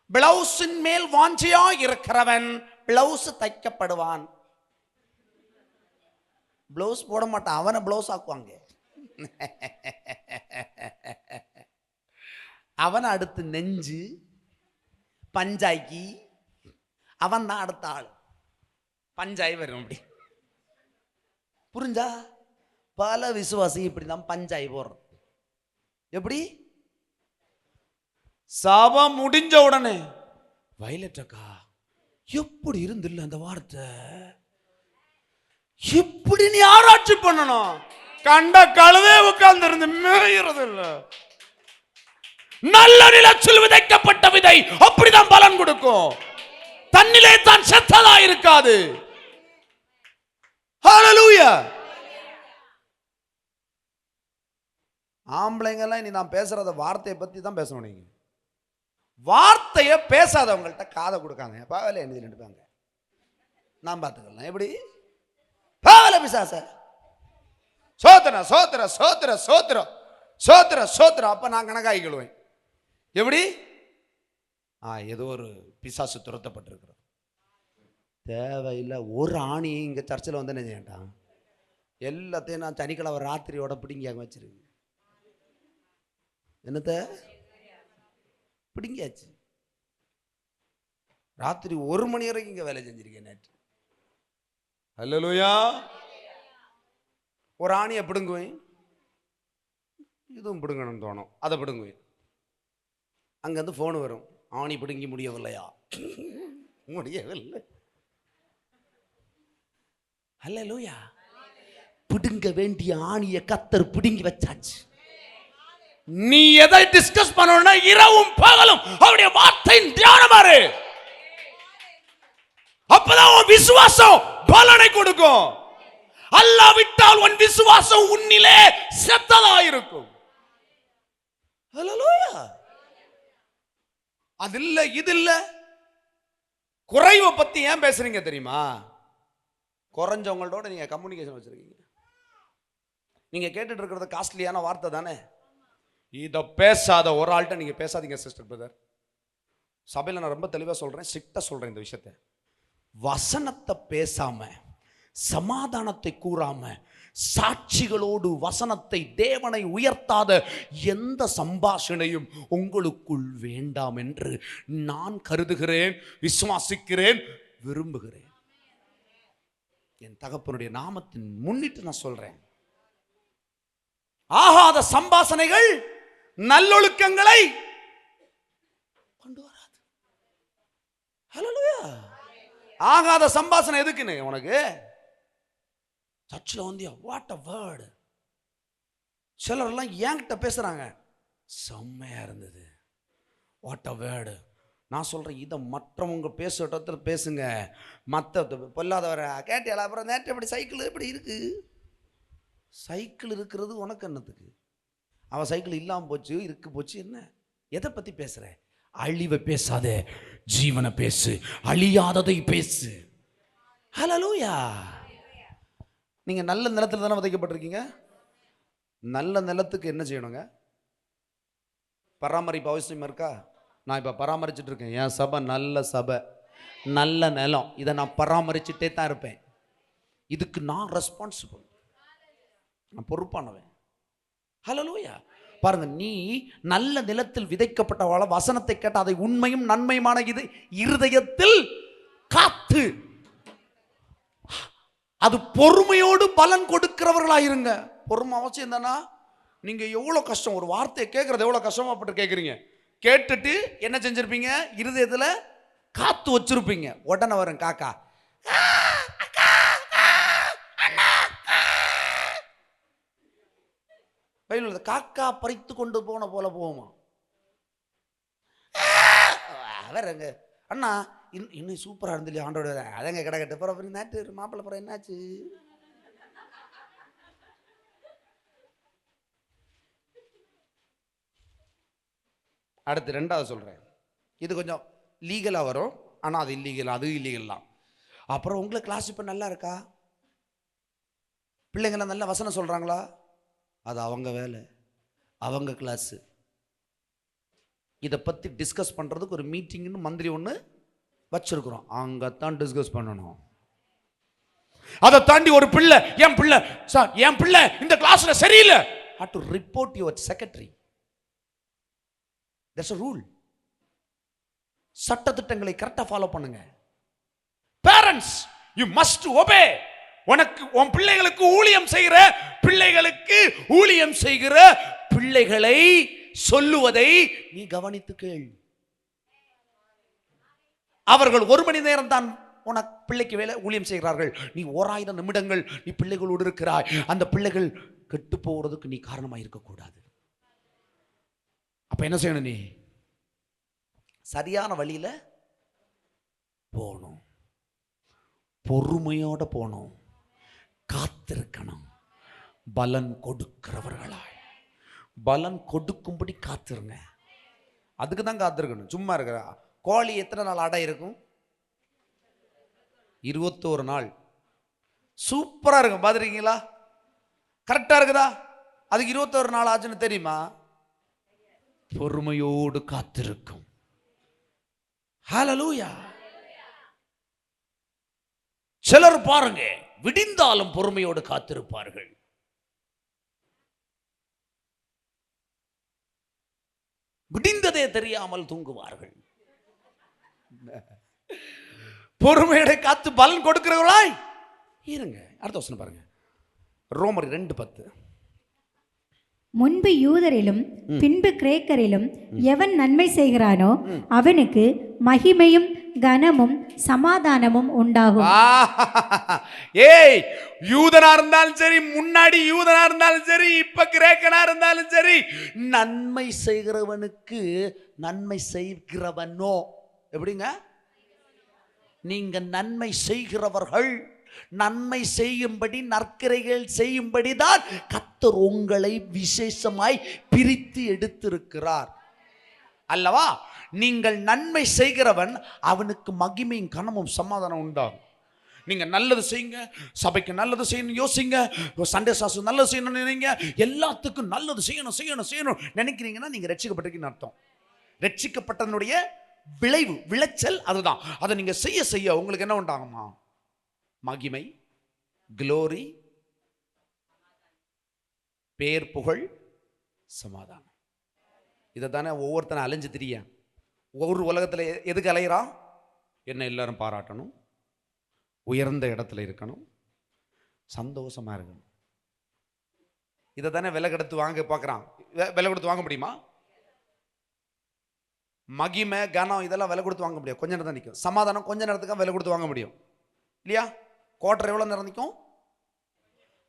S1: பிளவுஸின் மேல் வாஞ்சியா இருக்கிறவன் பிளவுஸ் தைக்கப்படுவான். பிளவுஸ் போட மாட்டான், அவனை பிளவுஸ் ஆக்குவாங்க. அவனை அடுத்து நெஞ்சு பஞ்சாய்க்கு அவன் தான் அடுத்த ஆள். பஞ்சாய் வரும். அப்படி புரிஞ்சா? பல விசுவாசி இப்படிதான் பஞ்சாய் போடுறது. எப்படி? சபை முடிஞ்ச உடனே வயலட்டக்கா எப்படி இருந்தில்ல அந்த வார்த்தை, எப்படி நீ ஆராய்ச்சி பண்ணணும்? கண்ட கழுவே உட்கார்ந்து இருந்து மேயறது இல்ல. நல்ல நிலத்தில் விதைக்கப்பட்ட விதை அப்படிதான் பலன் கொடுக்கும். தன்னிலே தான் செத்ததா இருக்காது. ஹல்லேலூயா. ஆம்பளைங்க எல்லாம் நீ நான் பேசுறத வார்த்தையை பத்தி தான் பேசணும். நீங்க வார்த்தையை பேசாதவங்கள்ட்ட காதை கொடுக்காங்க. பாவல எழுதி நினைப்பாங்க, நான் பார்த்துக்கலாம். எப்படி பாவல பிசாச சோத்திர சோத்திர சோத்திர சோத்திர சோத்திர சோத்திர. அப்ப நான் கணக்காகிக்கிடுவேன். எப்படி ஏதோ ஒரு பிசாசு துரத்தப்பட்டிருக்கிறது. தேவையில்லை. ஒரு ஆணியை இங்கே சர்ச்சில் வந்து என்ன செய்யட்டான், எல்லாத்தையும் நான் சனிக்கிழமை ராத்திரியோட பிடிங்க வச்சிருக்கு. என்னத்த பிடிங்காச்சு. ராத்திரி 1 மணி வரைக்கும் இங்கே வேலை செஞ்சிருக்கேன் நேற்று. அல்லேலூயா. ஒரு ஆணியை பிடுங்குவேன், இதுவும் பிடுங்கணும்னு தோணும், அதை பிடுங்குவேன். அங்கேருந்து ஃபோன் வரும், ஆணி பிடுங்கி முடியவில்லையா? முடியவில்லை. அல்லேலூயா. பிடுங்க வேண்டிய ஆணியை கர்த்தர் பிடுங்கி வச்சாச்சு. நீ எதை டிஸ்கஸ் பண்ணணும்னா இரவும் பகலும் அவருடைய வார்த்தையின் தியானம் பாரு. அப்பதான் உன் விசுவாசம் பலனை கொடுக்கும். அல்லாவிட்டால் உன் விசுவாசம் உன்னிலே செத்ததா இருக்கும். அல்லேலூயா. அது இல்ல இது இல்ல. குறைவை பத்தி ஏன் பேசுறீங்க தெரியுமா? குறைஞ்சவங்களோட நீங்க கம்யூனிகேஷன் வச்சிருக்கீங்க. நீங்க கேட்டுட்டு இருக்கிறது காஸ்ட்லியான வார்த்தை தானே. இதை பேசாத ஒரு ஆள்கிட்ட நீங்க பேசாதீங்க சிஸ்டர் பிரதர். சபையில் நான் ரொம்ப தெளிவாக சொல்றேன், ஸ்ட்ரிக்டா சொல்றேன் இந்த விஷயத்தை. வசனத்தை பேசாம, சமாதானத்தை கூறாம, சாட்சிகளோடு வசனத்தை தேவனை உயர்த்தாத எந்த சம்பாஷணையும் உங்களுக்குள் வேண்டாம் என்று நான் கருதுகிறேன், விசுவாசிக்கிறேன், விரும்புகிறேன். என் தகப்பனுடைய நாமத்தின் முன்னிட்டு நான் சொல்றேன். ஆகாத சம்பாஷணைகள் நல்லொழுக்கங்களை கொண்டு வராது. ஹல்லேலூயா. ஆகாத சம்பாஷணை எதுக்குன்னு உனக்கு சர்ச்சில் வந்து வாட் அ வேர்டு. சிலர் எல்லாம் என்கிட்ட பேசுறாங்க, செம்மையா இருந்தது, வாட் அ வேர்டு. நான் சொல்றேன், இதை மற்றவங்க பேசுகிட்ட பேசுங்க. மற்ற பொல்லாதவரை கேட்டியால, அப்புறம் நேற்று எப்படி சைக்கிள் எப்படி இருக்கு? சைக்கிள் இருக்கிறது உனக்கு என்னத்துக்கு? அவன் சைக்கிள் இல்லாமல் போச்சு, இருக்கு போச்சு, என்ன? எதை பத்தி பேசுற? அழிவை பேசாத, ஜீவனை பேசு, அழியாததை பேசு. ஹல்லேலூயா. நீங்க நல்ல நிலத்துல தானே விதைக்கப்பட்டிருக்கீங்க. நல்ல நிலத்துக்கு என்ன செய்யணுங்க? பராமரிப்பு அவசியம் இருக்கா? நான் இப்போ பராமரிச்சுட்டு இருக்கேன். என் சபை நல்ல சபை, நல்ல நிலம். இதை நான் பராமரிச்சுட்டே தான் இருப்பேன். இதுக்கு நான் ரெஸ்பான்சிபிள், நான் பொறுப்பானவன். ஹல்லேலூயா. பாருங்க, நீ நல்ல நிலத்தில் விதைக்கப்பட்டவாள வசனத்தை கேட்ட அதை உண்மையும் நன்மையுமான இது இருதயத்தில் காத்து, அது பொறுமையோடு பலன் கொடுக்கிறவர்களாயிருங்க. பொறுமை அவசியம் தானா? நீங்க எவ்வளவு கஷ்டம், ஒரு வார்த்தையை கேட்கறது எவ்வளவு கஷ்டமாப்பட்டு கேட்குறீங்க. கேட்டுட்டு என்ன செஞ்சிருப்பீங்க? இருதயத்துல காத்து வச்சிருப்பீங்க. உடனே வரும் காக்கா, காக்கா பறித்து கொண்டு போன போல போகுமா? வேறங்க அண்ணா இன்னும் சூப்பரா இருந்தில்லையா ஆண்டோட, அதங்க கிடக்கட்டு. அப்புறம் நேற்று மாப்பிள்ளை அப்புறம் என்னாச்சு? அடுத்து 2வது சொல்றேன். இது கொஞ்சம் லீகலா வரும், ஆனா அது இல்லீகல், அது இல்லீகல் தான். அப்புறம் உங்களுக்கு கிளாஸ் இப்ப நல்லா இருக்கா? பிள்ளைங்களாம் நல்ல வசனம் சொல்றாங்களா? அது அவங்க வேலை, அவங்க கிளாஸ். இதை பற்றி டிஸ்கஸ் பண்ணுறதுக்கு ஒரு மீட்டிங்னு மந்திரி ஒன்று வச்சிருக்கிறோம், அங்கத்தான் டிஸ்கஸ் பண்ணணும். அதை தாண்டி ஒரு பிள்ளை, என் பிள்ளை சார், என் பிள்ளை இந்த கிளாஸ்ல சரியில்லை, have to report your secretary. That's a rule. சட்ட திட்டங்களை கரெக்டாக ஃபாலோ பண்ணுங்க. Parents, you must obey. உனக்கு உன் பிள்ளைகளுக்கு ஊழியம் செய்கிற பிள்ளைகளுக்கு ஊழியம் செய்கிற பிள்ளைகளை சொல்லுவதை நீ கவனித்து கேள். அவர்கள் 1 மணி நேரம் தான் உனக்கு பிள்ளைக்கு வேலை ஊழியம் செய்கிறார்கள். நீ 1000 நிமிடங்கள் நீ பிள்ளைகளோடு இருக்கிறாய். அந்த பிள்ளைகள் கெட்டு போகிறதுக்கு நீ காரணமாக இருக்கக்கூடாது. அப்ப என்ன செய்யணும்? நீ சரியான வழியில போகணும், பொறுமையோட போகணும், காத்திருக்கணும். பலன் கொடுக்கிறவர்களாய், பலன் கொடுக்கும்படி காத்திருங்க. அதுக்கு தான் காத்திருக்கணும். சும்மா இருக்கிறா. கோழி எத்தனை நாள் அடை இருக்கும்? 21 நாள். சூப்பரா இருக்கும். பார்த்துருக்கீங்களா? கரெக்டா இருக்குதா? அதுக்கு 21 நாள் ஆச்சுன்னு தெரியுமா? பொறுமையோடு காத்திருக்கும். ஹல்லேலூயா. சிலர் பாருங்க, விடிந்தாலும் பொறுமையோடு காத்திருப்பார்கள். விடிந்ததே தெரியாமல் தூங்குவார்கள். பொறுமையோட காத்து பலன் கொடுக்கிறவர்களாய் இருங்க. அடுத்த வசனம் பாருங்க, ரோமர் 2:10.
S2: முன்பு யூதரிலும் பின்பு கிரேக்கரிலும் எவன் நன்மை செய்கிறானோ அவனுக்கு மகிமையும் கனமும் சமாதானமும் உண்டாகும்.
S1: ஏய், யூதனா இருந்தாலும் சரி, முன்னாடி யூதனா இருந்தாலும் சரி, இப்ப கிரேக்கனா இருந்தாலும் சரி, நன்மை செய்கிறவனுக்கு நன்மை செய்கிறவனோ எப்படிங்க? நீங்க நன்மை செய்கிறவர்கள், நன்மை செய்யும்படி நற்கிரைகள் செய்யும்படி தான் கர்த்தர் உங்களை விசேஷமாய் பிரித்து எடுத்திருக்கிறார் அல்லவா? நீங்கள் நன்மை செய்கிறவன், அவனுக்கு மகிமையும் கனமும் சமாதானம் உண்டாகும். நீங்க நல்லது செய்யுங்க, சபைக்கு நல்லது செய்யணும் யோசிங்க, சண்டே சாஸ்திரம் நல்லது செய்யணும் நினைங்க, எல்லாத்துக்கும் நல்லது செய்யணும் செய்யணும் செய்யணும் நினைக்கிறீங்கன்னா நீங்க ரட்சிக்கப்பட்டிருக்கீங்கன்னு அர்த்தம். ரட்சிக்கப்பட்டதனுடைய விளைவு, விளைச்சல் அதுதான். அதை நீங்க செய்ய செய்ய உங்களுக்கு என்ன உண்டாகுமா? மகிமை, குளோரி, பேர், புகழ், சமாதானம். இதை தானே ஒவ்வொருத்தனை அலைஞ்சு திரிய. ஒவ்வொரு உலகத்தில் எதுக்கு அலையிறான்? என்ன எல்லாரும் பாராட்டணும், உயர்ந்த இடத்துல இருக்கணும், சந்தோஷமா இருக்கணும். இதை தானே விலை கொடுத்து வாங்க பார்க்குறான். விலை கொடுத்து வாங்க முடியுமா? மகிமை, கனம் இதெல்லாம் விலை கொடுத்து வாங்க முடியும். கொஞ்ச நேரம் தான் நிற்கும். சமாதானம் கொஞ்ச நேரத்துக்கு விலை கொடுத்து வாங்க முடியும் இல்லையா? கோட்டர் எவ்வளோ நேரம் நிற்கும்?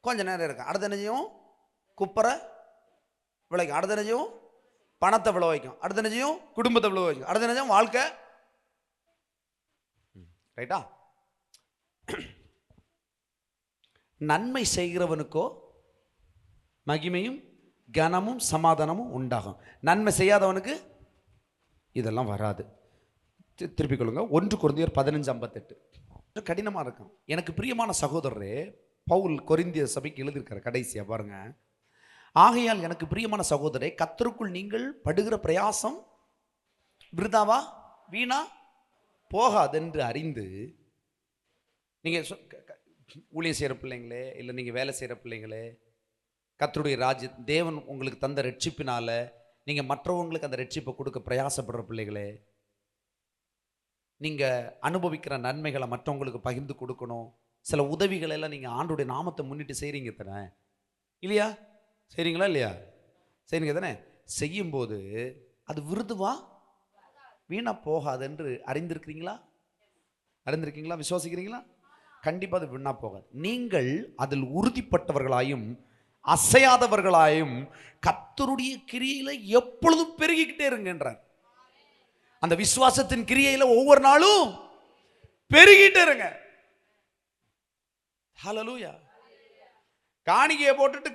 S1: கொஞ்ச நேரம் இருக்கும். அடுத்த நினைச்சையும் குப்பரை விளைக்கும், அடுத்த நினைச்சையும் பணத்தை விளை வைக்கும், அடுத்த நினைச்சையும் குடும்பத்தை விளை வைக்கும், அடுத்த நினைச்சம் வாழ்க்கை. ரைட்டா? நன்மை செய்கிறவனுக்கோ மகிமையும் கனமும் சமாதானமும் உண்டாகும். நன்மை செய்யாதவனுக்கு இதெல்லாம் வராது. திருப்பிக் கொள்ளுங்க. 1 கொரிந்தியர் 15:58. கடினமாக இருக்கும். எனக்கு பிரியமான சகோதரரே, பவுல் கொரிந்திய சபைக்கு எழுதியிருக்கார் கடைசியா பாருங்க. ஆகையால் எனக்கு பிரியமான சகோதரரே, கர்த்தருக்குள் நீங்கள் படுகிற பிரயாசம் விருதாவா வீணா போகாதென்று அறிந்து, நீங்கள் ஊழியம் செய்கிற பிள்ளைங்களே, இல்லை நீங்கள் வேலை செய்கிற பிள்ளைங்களே, கர்த்தருடைய ராஜ்ய தேவன் உங்களுக்கு தந்த ரட்சிப்பினால நீங்கள் மற்றவங்களுக்கு அந்த ரட்சிப்பை கொடுக்க பிரயாசப்படுற பிள்ளைகளே, நீங்கள் அனுபவிக்கிற நன்மைகளை மற்றவங்களுக்கு பகிர்ந்து கொடுக்கணும். சில உதவிகளை எல்லாம் நீங்கள் ஆண்டுடைய நாமத்தை முன்னிட்டு செய்கிறீங்க தானே இல்லையா? செய்கிறீங்களா இல்லையா? செய்றீங்க தானே? செய்யும்போது அது விருதுவா வீணா போகாது என்று அறிந்திருக்கிறீங்களா? அறிந்திருக்கீங்களா? விசுவாசிக்கிறீங்களா? கண்டிப்பாக அது வீணா போகாது. நீங்கள் அதில் உறுதிப்பட்டவர்களாயும் அசையாதவர்களாயும் கர்த்தருடைய கிரியையில எப்பொழுதும் பெருகிக்கிட்டே இருங்கன்றார். அந்த விசுவாசத்தின் கிரியையில ஒவ்வொரு நாளும் பெருகிட்டே இருங்க. ஹல்லேலூயா. காணிக்கையை போட்டுட்டு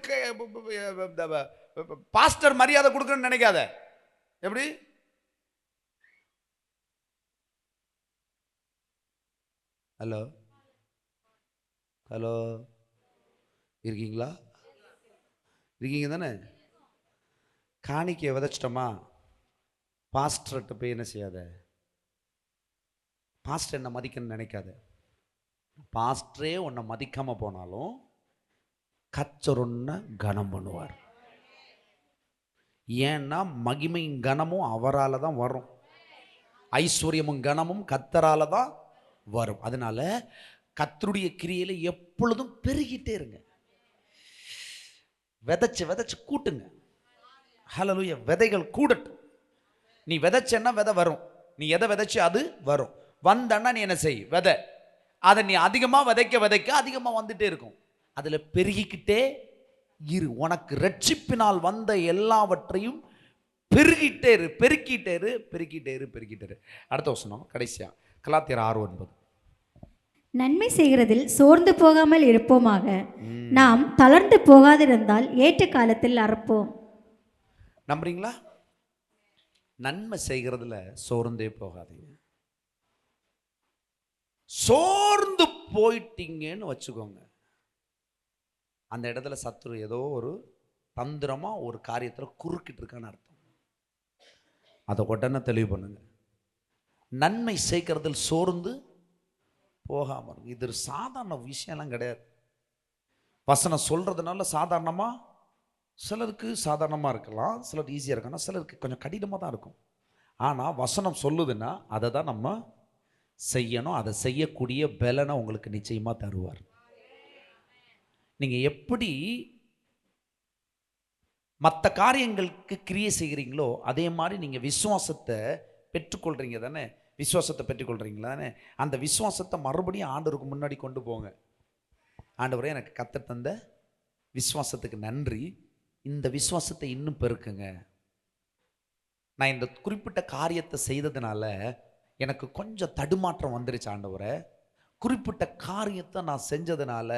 S1: பாஸ்டர் மரியாதை கொடுக்கணும்னு நினைக்காத. எப்படி? ஹலோ ஹலோ, இருக்கீங்களா? இருக்கீங்க தானே? காணிக்கையை விதைச்சிட்டோமா, பாஸ்டர்கிட்ட போய் என்ன செய்யாத, பாஸ்டர் என்ன மதிக்கணும்னு நினைக்காத. பாஸ்டரே உன்னை மதிக்காமல் போனாலும் கர்த்தர் உன்னை கனம் பண்ணுவார். ஏன்னா மகிமையும் கனமும் அவரால் தான் வரும், ஐஸ்வர்யமும் கனமும் கர்த்தரால தான் வரும். அதனால கர்த்தருடைய கிரியையில எப்பொழுதும் பெருகிட்டே இருங்க. விதைச்சு விதைச்சு கூட்டுங்க. ஹல்லேலூயா. விதைகள் கூடட்டும். நீ விதைச்சன்னா விதை வரும். நீ எதை விதைச்சு அது வரும். வந்தன்னா நீ என்ன செய், விதை. அதை நீ அதிகமாக விதைக்க விதைக்க அதிகமாக வந்துட்டே இருக்கும். அதில் பெருகிக்கிட்டே இரு. உனக்கு ரட்சிப்பினால் வந்த எல்லாவற்றையும் பெருகிட்டே இரு, பெருக்கிட்டே இரு, பெருக்கிட்டே இரு, பெருக்கிட்டே இரு. அடுத்த வசனம் கடைசியா கலாத்தியர் 6:9.
S2: நன்மை செய்கிறதில் சோர்ந்து போகாமல் இருப்போமாக, நாம் தளர்ந்து போகாதிருந்தால் ஏற்ற காலத்தில் அறுப்போம்.
S1: நம்புறீங்களா? நன்மை செய்கிறதுல சோர்ந்தே போகாதீங்க. சோர்ந்து போயிட்டீங்கன்னு வச்சுக்கோங்க, அந்த இடத்துல சத்துரு ஏதோ ஒரு தந்திரமா ஒரு காரியத்தில் குறுக்கிட்டு இருக்கான்னு அர்த்தம். அதை உடனே தெளிவு பண்ணுங்க. நன்மை செய்கிறதில் சோர்ந்து போகாம இருக்கு. இது சாதாரண விஷயம்லாம் கிடையாது. வசனம் சொல்றதுனால சாதாரணமா, சிலருக்கு சாதாரணமா இருக்கலாம், சிலர் ஈஸியா இருக்கலாம், சிலருக்கு கொஞ்சம் கடினமாக தான் இருக்கும். ஆனால் வசனம் சொல்லுதுன்னா அதை தான் நம்ம செய்யணும். அதை செய்யக்கூடிய பலனை உங்களுக்கு நிச்சயமா தருவார். நீங்க எப்படி மற்ற காரியங்களுக்கு கிரியை செய்கிறீங்களோ அதே மாதிரி நீங்கள் விசுவாசத்தை பெற்றுக்கொள்கிறீங்க தானே. விசுவாசத்தை பெற்றுக்கொள்கிறீங்களா தானே. அந்த விசுவாசத்தை மறுபடியும் ஆண்டவருக்கு முன்னாடி கொண்டு போங்க. ஆண்டவரே, எனக்கு கர்த்தர் தந்த விசுவாசத்துக்கு நன்றி, இந்த விசுவாசத்தை இன்னும் பெருக்குங்க. நான் இந்த குறிப்பிட்ட காரியத்தை செய்ததுனால எனக்கு கொஞ்சம் தடுமாற்றம் வந்துருச்சு ஆண்டவரே. குறிப்பிட்ட காரியத்தை நான் செஞ்சதுனால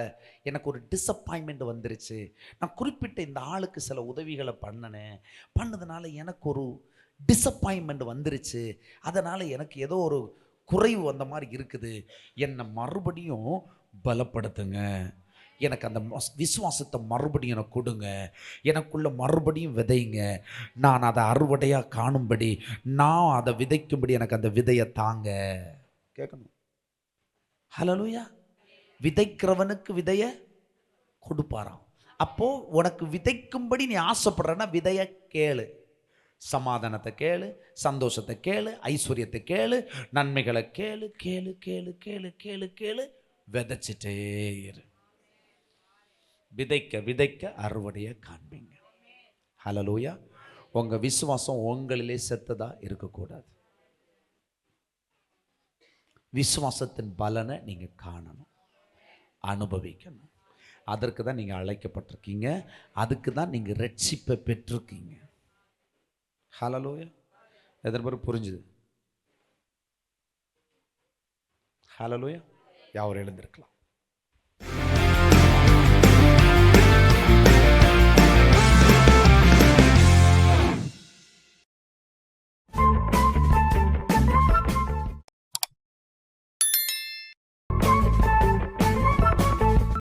S1: எனக்கு ஒரு டிசப்பாயின்மெண்ட் வந்துருச்சு. நான் குறிப்பிட்ட இந்த ஆளுக்கு சில உதவிகளை பண்ணதுனால எனக்கு ஒரு டிசப்பாயின்மெண்ட் வந்துருச்சு. அதனால் எனக்கு ஏதோ ஒரு குறைவு வந்த மாதிரி இருக்குது. என்னை மறுபடியும் பலப்படுத்துங்க. எனக்கு அந்த விசுவாசத்தை மறுபடியும் எனக்கு கொடுங்க. எனக்குள்ள மறுபடியும் விதைங்க. நான் அதை அறுவடையாக காணும்படி, நான் அதை விதைக்கும்படி எனக்கு அந்த விதையை தாங்க. கேட்கணும். ஹல்லேலூயா. விதைக்கிறவனுக்கு விதைய கொடுப்பாராம். அப்போ உனக்கு விதைக்கும்படி நீ ஆசைப்படுறன்னா விதைய கேளு. சமாதானத்தை கேளு, சந்தோஷத்தை கேளு, ஐஸ்வர்யத்தை கேளு, நன்மைகளை கேளு. கேளு கேளு கேளு கேளு கேளு, விதைச்சிட்டே இரு. விதைக்க விதைக்க அறுவடையை காண்பீங்க. ஹல்லேலூயா. உங்க விசுவாசம் உங்களிலே செத்ததா இருக்கக்கூடாது. விசுவாசத்தின் பலனை நீங்கள் காணணும், அனுபவிக்கணும். அதற்கு தான் நீங்கள் அழைக்கப்பட்டிருக்கீங்க. அதுக்கு தான் நீங்கள் ரட்சிப்பை பெற்றிருக்கீங்க. ஹல்லேலூயா. எத்தனை பேருக்கு புரிஞ்சுது? ஹல்லேலூயா. யாரும் எழுந்திருக்கலாம்.